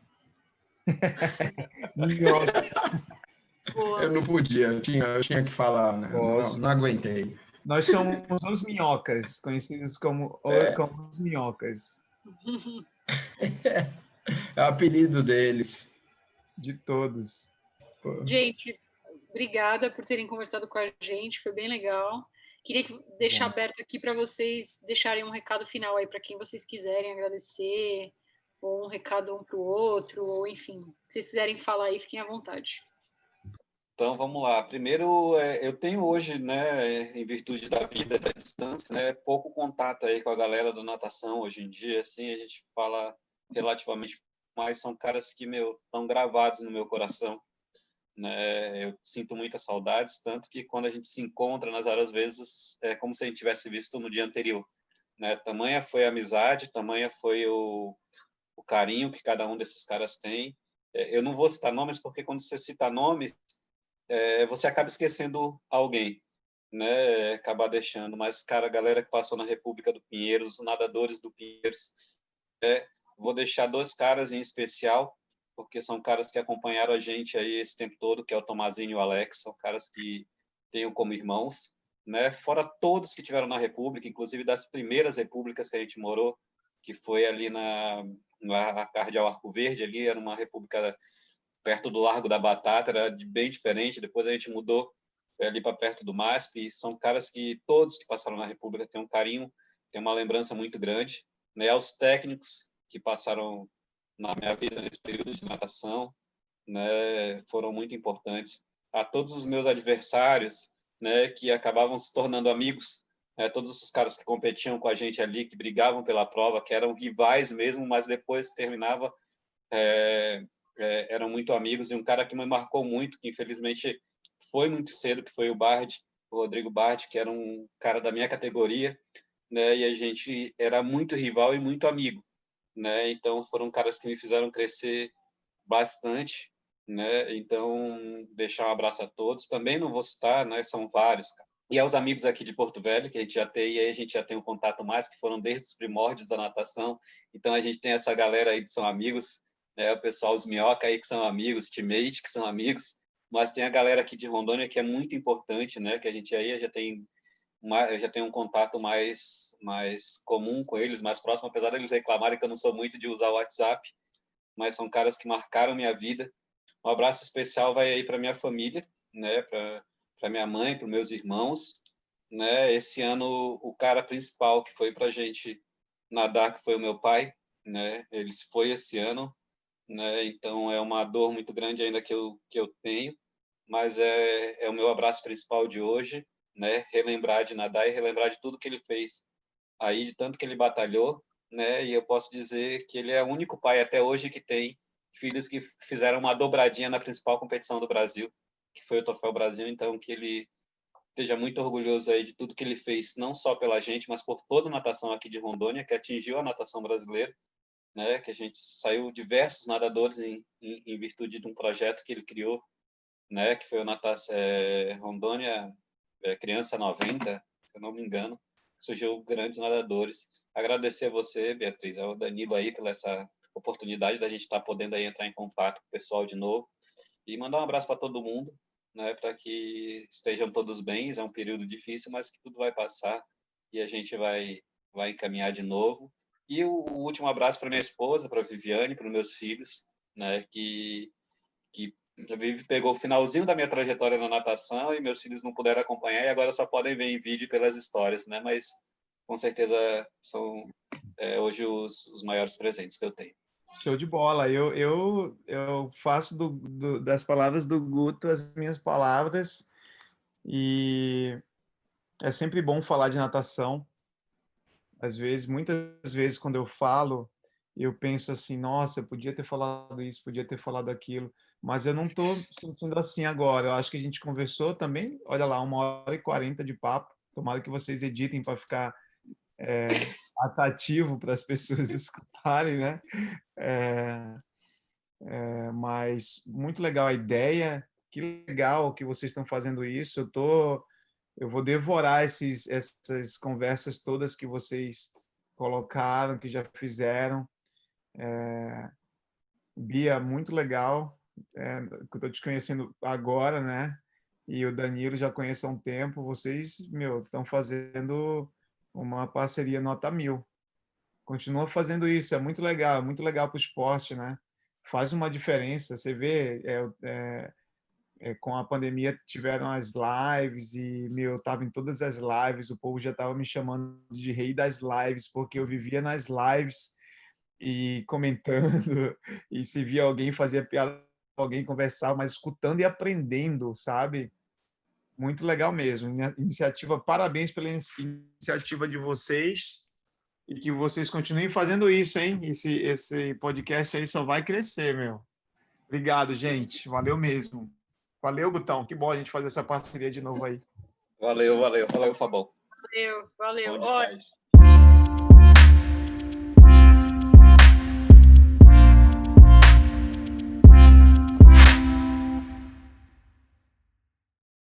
Minhoca. Boa. Eu não podia, eu tinha que falar, né? Não aguentei. Nós somos os minhocas, conhecidos como os minhocas. É o apelido deles. De todos. Gente, obrigada por terem conversado com a gente, foi bem legal. Queria deixar aberto aqui para vocês deixarem um recado final aí para quem vocês quiserem agradecer, ou um recado um para o outro, ou enfim, se vocês quiserem falar aí, fiquem à vontade. Então, vamos lá. Primeiro, eu tenho hoje, né, em virtude da vida, da distância, né, pouco contato aí com a galera da natação hoje em dia, assim, a gente fala relativamente mais, são caras que, estão gravados no meu coração, né, eu sinto muitas saudades, tanto que quando a gente se encontra nas várias vezes, é como se a gente tivesse visto no dia anterior, né, tamanha foi a amizade, tamanha foi o carinho que cada um desses caras tem. Eu não vou citar nomes, porque quando você cita nomes, você acaba esquecendo alguém. né, acabar deixando. Mas, cara, a galera que passou na República do Pinheiros, os nadadores do Pinheiros, vou deixar 2 caras em especial, porque são caras que acompanharam a gente aí esse tempo todo, que é o Tomazinho e o Alex, são caras que tenho como irmãos, né? Fora todos que tiveram na República, inclusive das primeiras repúblicas que a gente morou, que foi ali na Cardeal Arco Verde, ali era uma república perto do Largo da Batata, era bem diferente, depois a gente mudou ali para perto do MASP, são caras que todos que passaram na República têm um carinho, têm uma lembrança muito grande, né? Aos técnicos que passaram na minha vida nesse período de natação, né, foram muito importantes. A todos os meus adversários, né, que acabavam se tornando amigos, né, todos os caras que competiam com a gente ali, que brigavam pela prova, que eram rivais mesmo, mas depois que terminava, eram muito amigos. E um cara que me marcou muito, que infelizmente foi muito cedo, que foi o Rodrigo Bard, que era um cara da minha categoria, né, e a gente era muito rival e muito amigo, né? Então foram caras que me fizeram crescer bastante, né? Então deixar um abraço a todos. Também não vou citar, né? São vários, cara. E aos amigos aqui de Porto Velho, que a gente já tem, e aí a gente já tem um contato mais, que foram desde os primórdios da natação. Então a gente tem essa galera aí que são amigos, né? O pessoal, os minhoca aí que são amigos, teammate que são amigos, mas tem a galera aqui de Rondônia que é muito importante, né? Que a gente aí eu já tenho um contato mais comum com eles, mais próximo, apesar deles reclamarem que eu não sou muito de usar o WhatsApp, mas são caras que marcaram minha vida. Um abraço especial vai aí para minha família, né, para minha mãe, para meus irmãos, né? Esse ano o cara principal que foi para a gente nadar, que foi o meu pai, né? Ele se foi esse ano, né? Então é uma dor muito grande ainda que eu tenho, mas é o meu abraço principal de hoje, né? Relembrar de nadar e relembrar de tudo que ele fez aí, de tanto que ele batalhou, né? E eu posso dizer que ele é o único pai até hoje que tem filhos que fizeram uma dobradinha na principal competição do Brasil, que foi o Troféu Brasil. Então que ele esteja muito orgulhoso aí de tudo que ele fez, não só pela gente, mas por toda a natação aqui de Rondônia, que atingiu a natação brasileira, né? Que a gente saiu diversos nadadores em virtude de um projeto que ele criou, né? Que foi o Rondônia Criança 90, se eu não me engano, surgiu grandes nadadores. Agradecer a você, Beatriz, ao Danilo aí pela essa oportunidade da gente estar podendo aí entrar em contato com o pessoal de novo e mandar um abraço para todo mundo, né? Para que estejam todos bem. É um período difícil, mas que tudo vai passar e a gente vai encaminhar de novo. E o último abraço para minha esposa, para a Viviane, para os meus filhos, né? Que a Vivi pegou o finalzinho da minha trajetória na natação e meus filhos não puderam acompanhar e agora só podem ver em vídeo pelas histórias, né? Mas com certeza são hoje os maiores presentes que eu tenho. Show de bola. Eu faço das palavras do Guto as minhas palavras e é sempre bom falar de natação. Às vezes, muitas vezes, quando eu falo, eu penso assim, nossa, eu podia ter falado isso, podia ter falado aquilo, mas eu não estou sentindo assim agora. Eu acho que a gente conversou também, olha lá, 1h40 de papo. Tomara que vocês editem para ficar atrativo para as pessoas escutarem, né? Mas muito legal a ideia, que legal que vocês estão fazendo isso. Eu vou devorar essas conversas todas que vocês colocaram, que já fizeram. Bia, muito legal. Eu estou te conhecendo agora, né? E o Danilo já conheço há um tempo. Vocês, estão fazendo uma parceria nota 1000. Continua fazendo isso, é muito legal para o esporte, né? Faz uma diferença. Você vê, com a pandemia tiveram as lives e, eu estava em todas as lives, o povo já estava me chamando de rei das lives, porque eu vivia nas lives e comentando, e se via alguém fazia piada, alguém conversava, mas escutando e aprendendo, sabe? Muito legal mesmo. Iniciativa, parabéns pela iniciativa de vocês e que vocês continuem fazendo isso, hein? Esse podcast aí só vai crescer, meu. Obrigado, gente. Valeu mesmo. Valeu, Gutão. Que bom a gente fazer essa parceria de novo aí. Valeu, Fabão. Valeu. Bom demais.